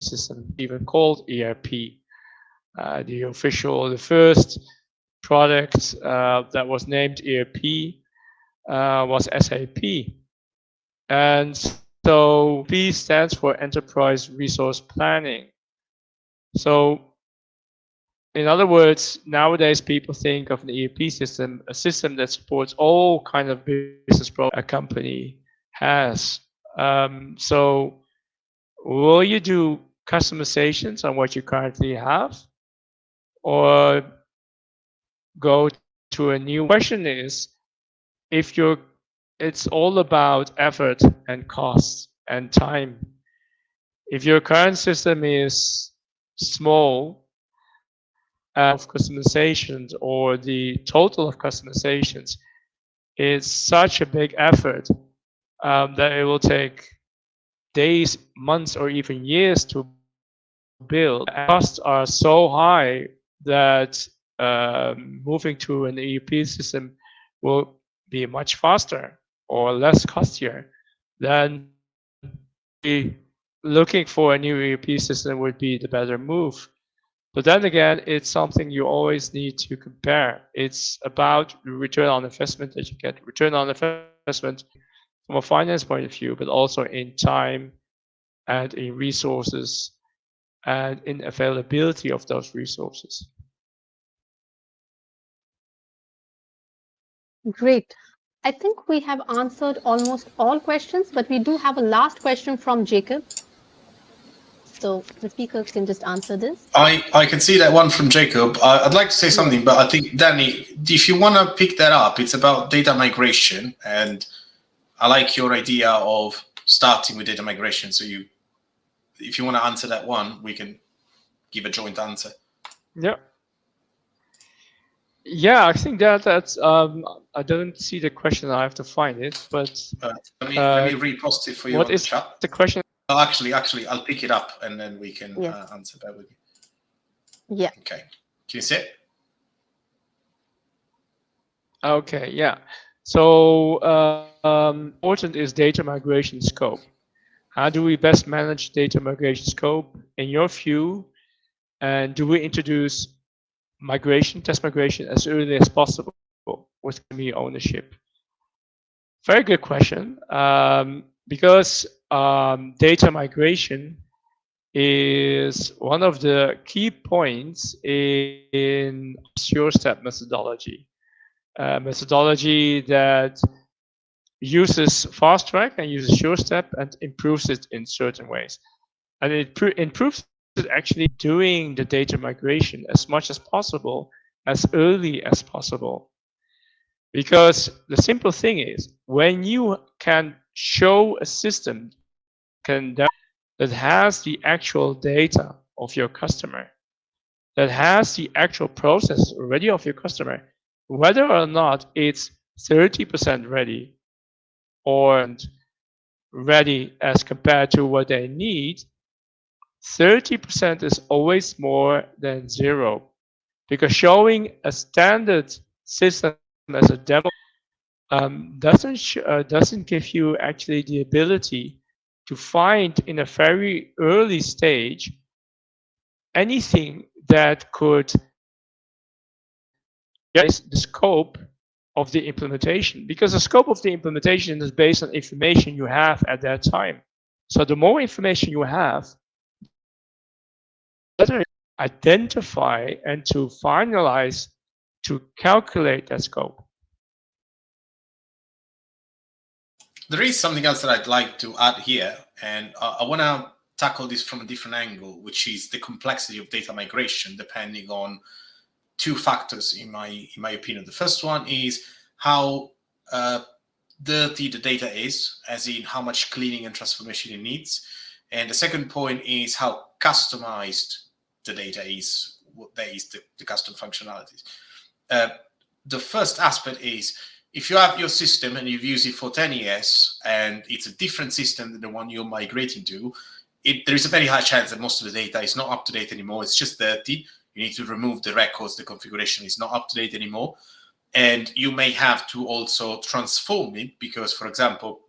system? Even called ERP. The first product that was named ERP was SAP. And so P stands for Enterprise Resource Planning. So in other words, nowadays people think of an ERP system, a system that supports all kind of business a company has. So will you do customizations on what you currently have, or go to a new? Question is, if it's all about effort and cost and time. If your current system is small, of customizations, or the total of customizations is such a big effort that it will take days, months, or even years to build. Costs are so high that moving to an ERP system will be much faster or less costlier than looking for a new ERP system would be the better move. But then again, it's something you always need to compare. It's about the return on investment that you get. Return on investment from a finance point of view, but also in time and in resources and in availability of those resources. Great. I think we have answered almost all questions, but we do have a last question from Jacob. So the speaker can just answer this. I can see that one from Jacob. I'd like to say something, but I think, Danny, if you want to pick that up, it's about data migration. And I like your idea of starting with data migration. So if you want to answer that one, we can give a joint answer. Yeah. Yeah, I think that's I don't see the question. I have to find it, but let me repost it for you. What on is the chat. the question? Oh, actually, I'll pick it up and then we can answer that with you. Yeah. Okay. Can you see it? Okay. Yeah. So important is data migration scope. How do we best manage data migration scope in your view? And do we introduce test migration as early as possible with community ownership? Very good question. Because data migration is one of the key points in sure step methodology. Methodology that uses fast track and uses sure step and improves it in certain ways. And it improves it actually doing the data migration as much as possible, as early as possible. Because the simple thing is, when you can show a system that has the actual data of your customer, that has the actual process already of your customer, whether or not it's 30% ready or ready as compared to what they need, 30% is always more than zero. Because showing a standard system as a demo doesn't give you actually the ability to find in a very early stage anything that could raise the scope of the implementation, because the scope of the implementation is based on information you have at that time. So the more information you have, the better identify and to finalize, to calculate that scope. There is something else that I'd like to add here, and I want to tackle this from a different angle, which is the complexity of data migration, depending on two factors, in my opinion. The first one is how dirty the data is, as in how much cleaning and transformation it needs. And the second point is how customized the data is, what that is, the custom functionalities. The first aspect is, if you have your system and you've used it for 10 years and it's a different system than the one you're migrating to, there is a very high chance that most of the data is not up to date anymore. It's just dirty. You need to remove the records. The configuration is not up to date anymore. And you may have to also transform it because, for example,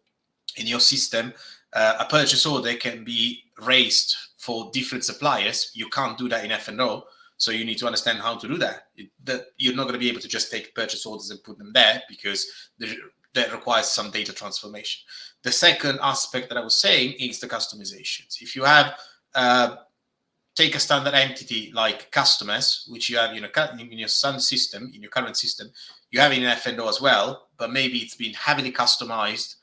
in your system, a purchase order can be raised for different suppliers. You can't do that in F&O. So you need to understand how to do that. You're not going to be able to just take purchase orders and put them there because that requires some data transformation. The second aspect that I was saying is the customizations. If you have, take a standard entity like customers, which you have in your Sun system, in your current system, you have it in F&O as well, but maybe it's been heavily customized.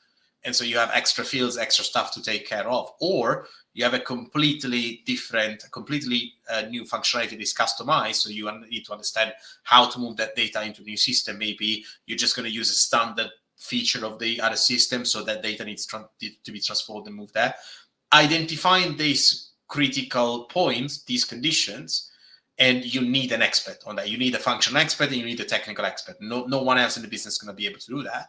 And so you have extra fields, extra stuff to take care of. Or you have a completely different, completely new functionality that is customized. So you need to understand how to move that data into the new system. Maybe you're just going to use a standard feature of the other system, so that data needs to be transformed and moved there. Identifying these critical points, these conditions, and you need an expert on that. You need a functional expert and you need a technical expert. No one else in the business is going to be able to do that.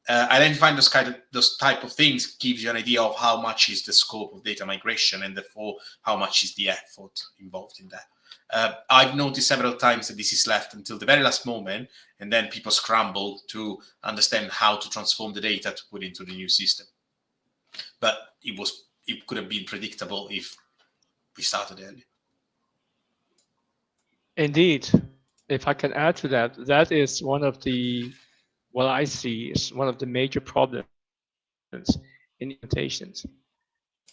Identifying those type of things gives you an idea of how much is the scope of data migration and therefore how much is the effort involved in that. I've noticed several times that this is left until the very last moment, and then people scramble to understand how to transform the data to put into the new system. But it could have been predictable if we started early. Indeed. If I can add to that, that is one of the, what I see is one of the major problems in implementations.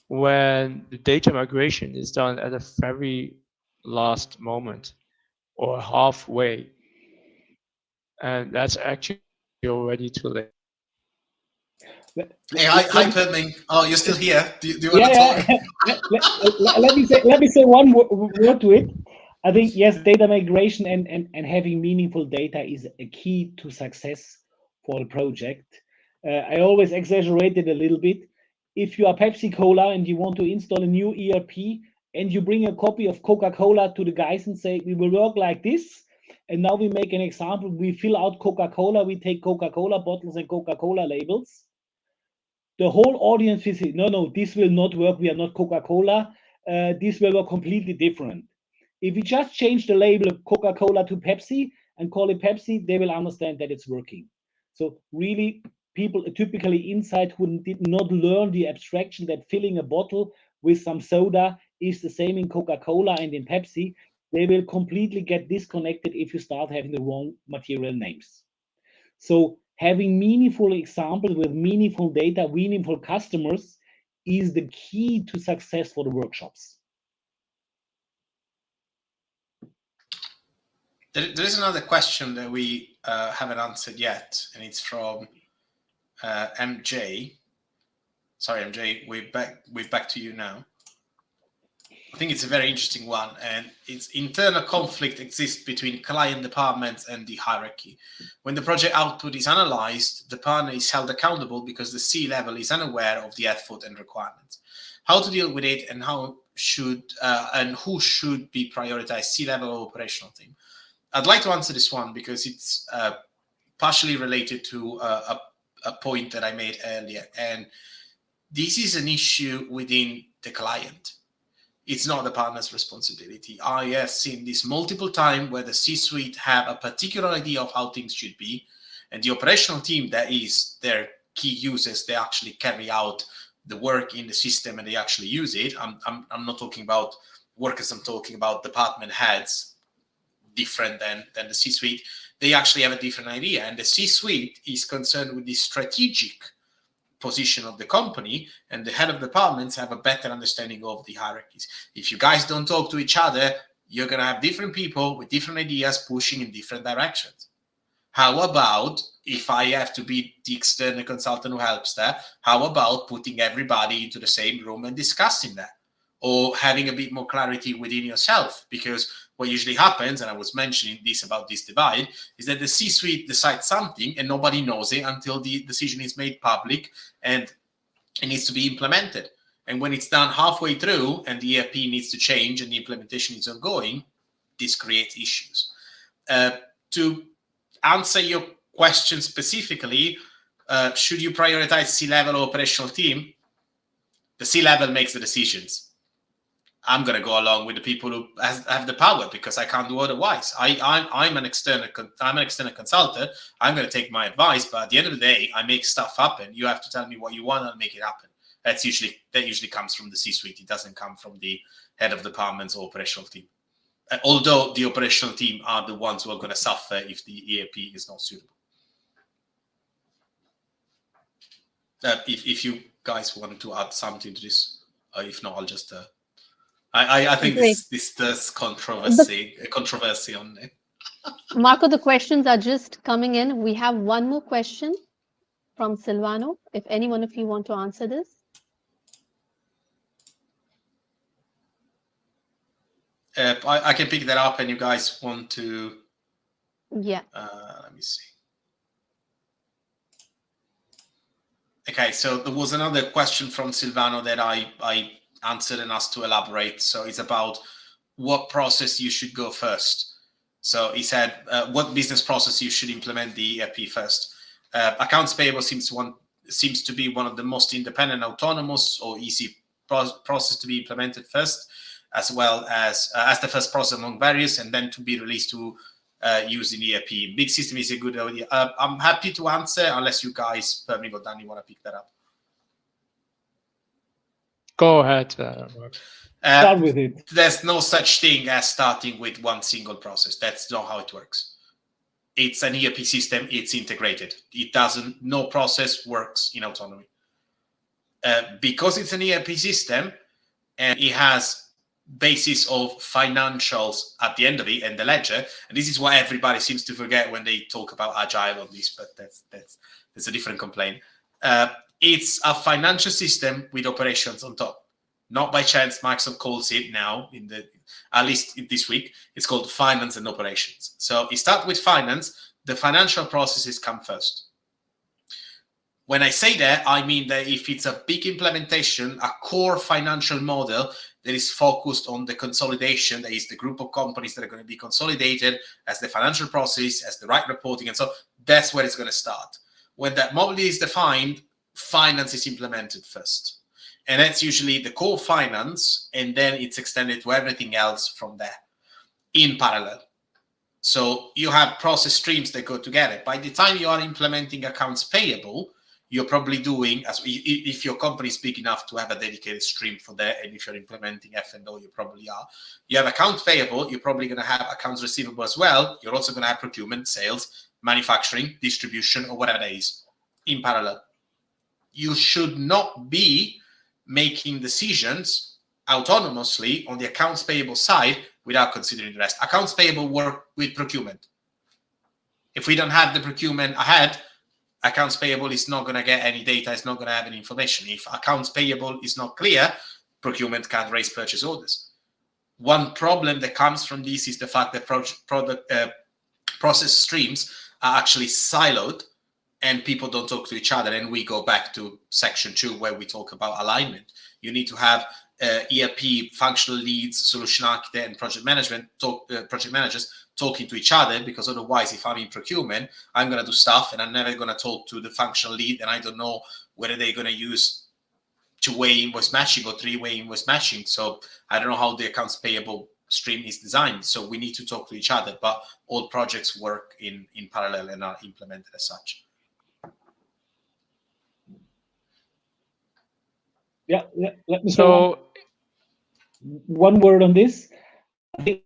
When the data migration is done at a very last moment or halfway, and that's actually already too late. Hey, hi, Pirmin. Oh, you're still here. Do you want to talk? Let me say one word to it. I think, yes, data migration and having meaningful data is a key to success for the project. I always exaggerate it a little bit. If you are Pepsi Cola and you want to install a new ERP and you bring a copy of Coca-Cola to the guys and say, we will work like this, and now we make an example, we fill out Coca-Cola, we take Coca-Cola bottles and Coca-Cola labels. The whole audience will say, no, this will not work. We are not Coca-Cola. This will work completely different. If we just change the label of Coca-Cola to Pepsi and call it Pepsi, they will understand that it's working. So really, people typically inside who did not learn the abstraction that filling a bottle with some soda is the same in Coca-Cola and in Pepsi, they will completely get disconnected if you start having the wrong material names. So having meaningful examples with meaningful data, meaningful customers is the key to success for the workshops. There is another question that we haven't answered yet, and it's from MJ. Sorry, MJ, we're back to you now. I think it's a very interesting one, and its internal conflict exists between client departments and the hierarchy. When the project output is analyzed, the partner is held accountable because the C-level is unaware of the effort and requirements. How to deal with it, and how should and who should be prioritized, C-level or operational team? I'd like to answer this one because it's partially related to a point that I made earlier, and this is an issue within the client. It's not the partner's responsibility. I have seen this multiple times where the C-suite have a particular idea of how things should be, and the operational team, that is their key users, they actually carry out the work in the system and they actually use it. I'm not talking about workers, I'm talking about department heads, different than the C-suite. They actually have a different idea, and the C-suite is concerned with the strategic position of the company, and the head of departments have a better understanding of the hierarchies. If you guys don't talk to each other, you're going to have different people with different ideas pushing in different directions. How about if I have to be the external consultant who helps that, how about putting everybody into the same room and discussing that? Or having a bit more clarity within yourself? Because what usually happens, and I was mentioning this about this divide, is that the C-suite decides something and nobody knows it until the decision is made public and it needs to be implemented. And when it's done halfway through and the ERP needs to change and the implementation is ongoing, this creates issues. To answer your question specifically, should you prioritize C-level or operational team? The C-level makes the decisions. I'm going to go along with the people who have the power because I can't do otherwise. I'm an external consultant. I'm going to take my advice, but at the end of the day, I make stuff happen. You have to tell me what you want and make it happen. That usually comes from the C-suite. It doesn't come from the head of departments or operational team. Although the operational team are the ones who are going to suffer if the ERP is not suitable. If you guys want to add something to this, if not, I'll just. I think this does controversy on it. Marco, the questions are just coming in. We have one more question from Silvano. If any one of you want to answer this. I can pick that up, and you guys want to. Yeah. Let me see. Okay, so there was another question from Silvano that I answered and asked to elaborate. So it's about what process you should go first. So he said, what business process you should implement the ERP first. Accounts payable seems to be one of the most independent, autonomous, or easy process to be implemented first, as well as the first process among various, and then to be released to use in ERP. Big system is a good idea. I'm happy to answer unless you guys, Pirmin or Danny, want to pick that up. Go ahead. Start with it. There's no such thing as starting with one single process. That's not how it works. It's an ERP system. It's integrated. No process works in autonomy. Because it's an ERP system and it has basis of financials at the end of it and the ledger. And this is what everybody seems to forget when they talk about agile on this, but that's a different complaint. It's a financial system with operations on top. Not by chance, Microsoft calls it now, at least this week, it's called finance and operations. So you start with finance, the financial processes come first. When I say that, I mean that if it's a big implementation, a core financial model that is focused on the consolidation, that is the group of companies that are going to be consolidated as the financial process, as the right reporting, and so that's where it's going to start. When that model is defined, finance is implemented first. And that's usually the core finance, and then it's extended to everything else from there in parallel. So you have process streams that go together. By the time you are implementing accounts payable, you're probably doing, if your company is big enough to have a dedicated stream for that, and if you're implementing F&O, you probably are. You have accounts payable, you're probably going to have accounts receivable as well. You're also going to have procurement, sales, manufacturing, distribution, or whatever it is in parallel. You should not be making decisions autonomously on the accounts payable side without considering the rest. Accounts payable work with procurement. If we don't have the procurement ahead, accounts payable is not going to get any data, it's not going to have any information. If accounts payable is not clear, procurement can't raise purchase orders. One problem that comes from this is the fact that process streams are actually siloed and people don't talk to each other. And we go back to section 2 where we talk about alignment. You need to have ERP functional leads, solution architect, and project managers talking to each other, because otherwise, if I'm in procurement, I'm going to do stuff and I'm never going to talk to the functional lead, and I don't know whether they're going to use two-way invoice matching or three-way invoice matching. So I don't know how the accounts payable stream is designed. So we need to talk to each other, but all projects work in parallel and are implemented as such. Yeah, let me say one word on this. I think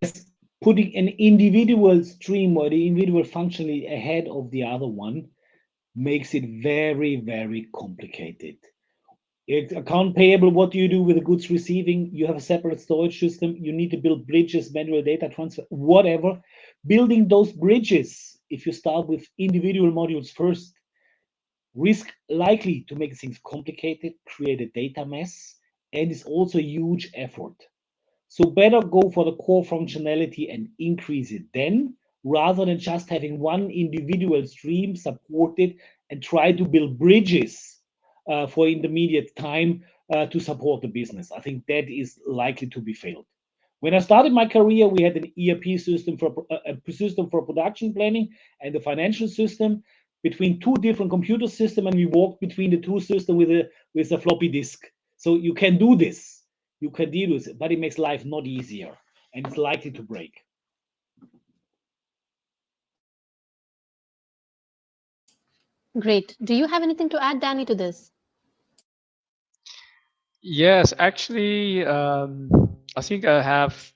putting an individual stream or the individual functionally ahead of the other one makes it very, very complicated. It's account payable, what do you do with the goods receiving? You have a separate storage system. You need to build bridges, manual data transfer, whatever. Building those bridges, if you start with individual modules first, risk likely to make things complicated, create a data mess, and it's also a huge effort. So better go for the core functionality and increase it then, rather than just having one individual stream supported and try to build bridges for intermediate time to support the business. I think that is likely to be failed. When I started my career, we had an ERP system for production planning and the financial system between two different computer systems, and we walked between the two systems with a floppy disk. So you can do this, you can deal with it, but it makes life not easier, and it's likely to break. Great. Do you have anything to add, Danny, to this? Yes, actually, I think I have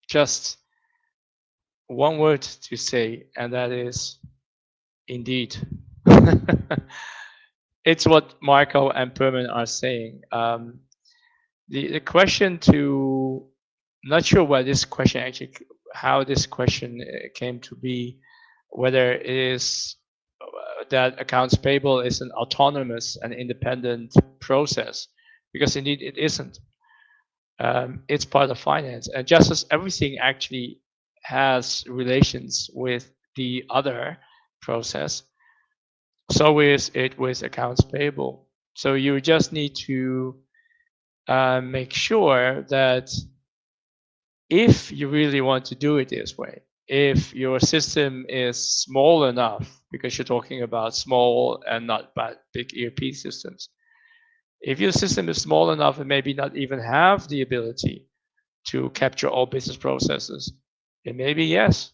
just one word to say, and that is indeed. It's what Marco and Pirmin are saying. The question to, not sure why this question actually, how this question came to be, whether it is that accounts payable is an autonomous and independent process, because indeed it isn't. It's part of finance, and just as everything actually has relations with the other process, so is it with accounts payable. So you just need to make sure that if you really want to do it this way, if your system is small enough, because you're talking about small and not big ERP systems, if your system is small enough and maybe not even have the ability to capture all business processes, it may be yes.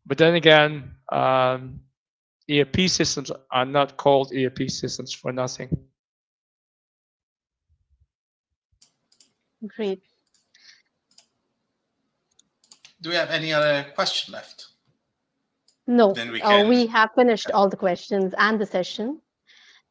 But then again, ERP systems are not called ERP systems for nothing. Great. Do we have any other question left? No, Then we have finished all the questions and the session.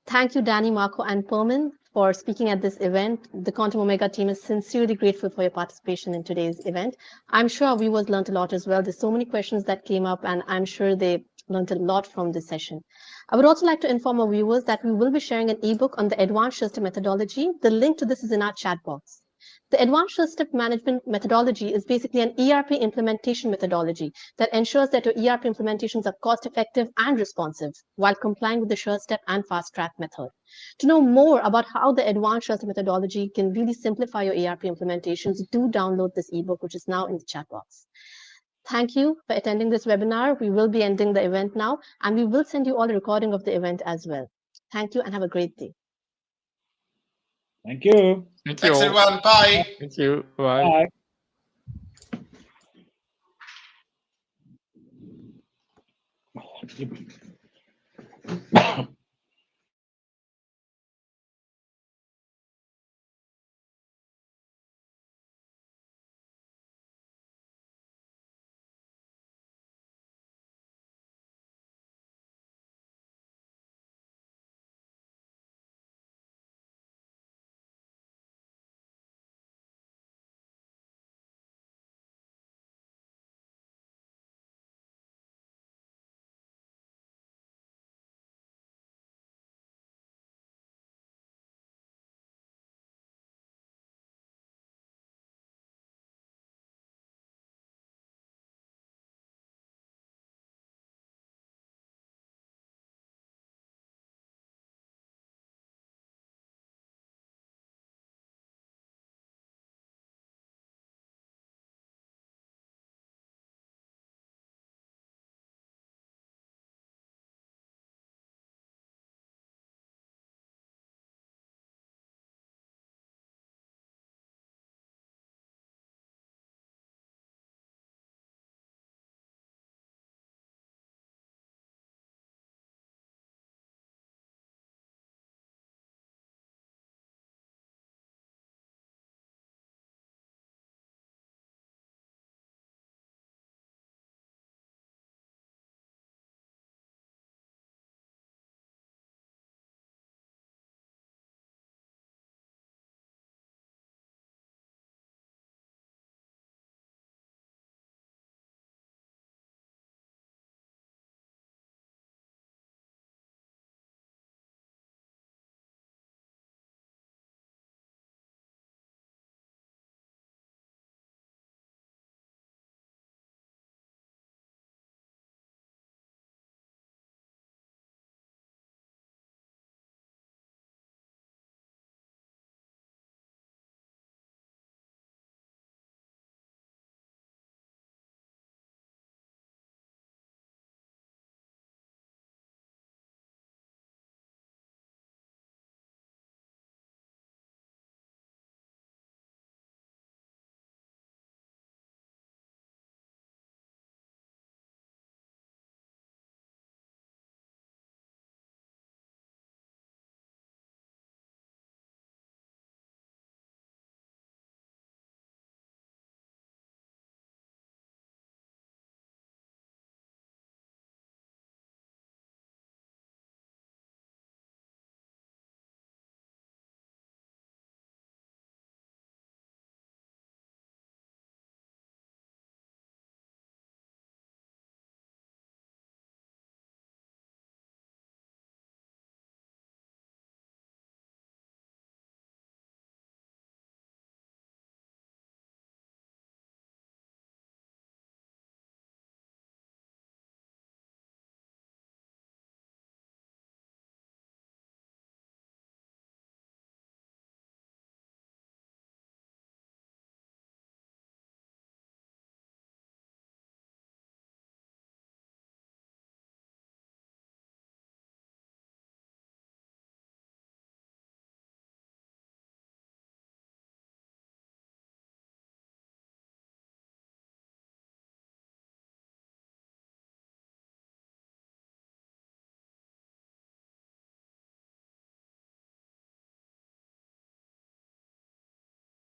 Thank you, Danny, Marco, and Pirmin for speaking at this event. The Quantum Omega team is sincerely grateful for your participation in today's event. I'm sure our viewers learned a lot as well. There's so many questions that came up, and I'm sure they learned a lot from this session. I would also like to inform our viewers that we will be sharing an ebook on the advanced system methodology. The link to this is in our chat box. The advanced system management methodology is basically an ERP implementation methodology that ensures that your ERP implementations are cost-effective and responsive while complying with the sure step and fast track method. To know more about how the advanced system methodology can really simplify your ERP implementations, do download this ebook, which is now in the chat box. Thank you for attending this webinar. We will be ending the event now, and we will send you all a recording of the event as well. Thank you and have a great day. Thank you. Thank Thanks, you. everyone. Bye. Thank you. Bye. Bye.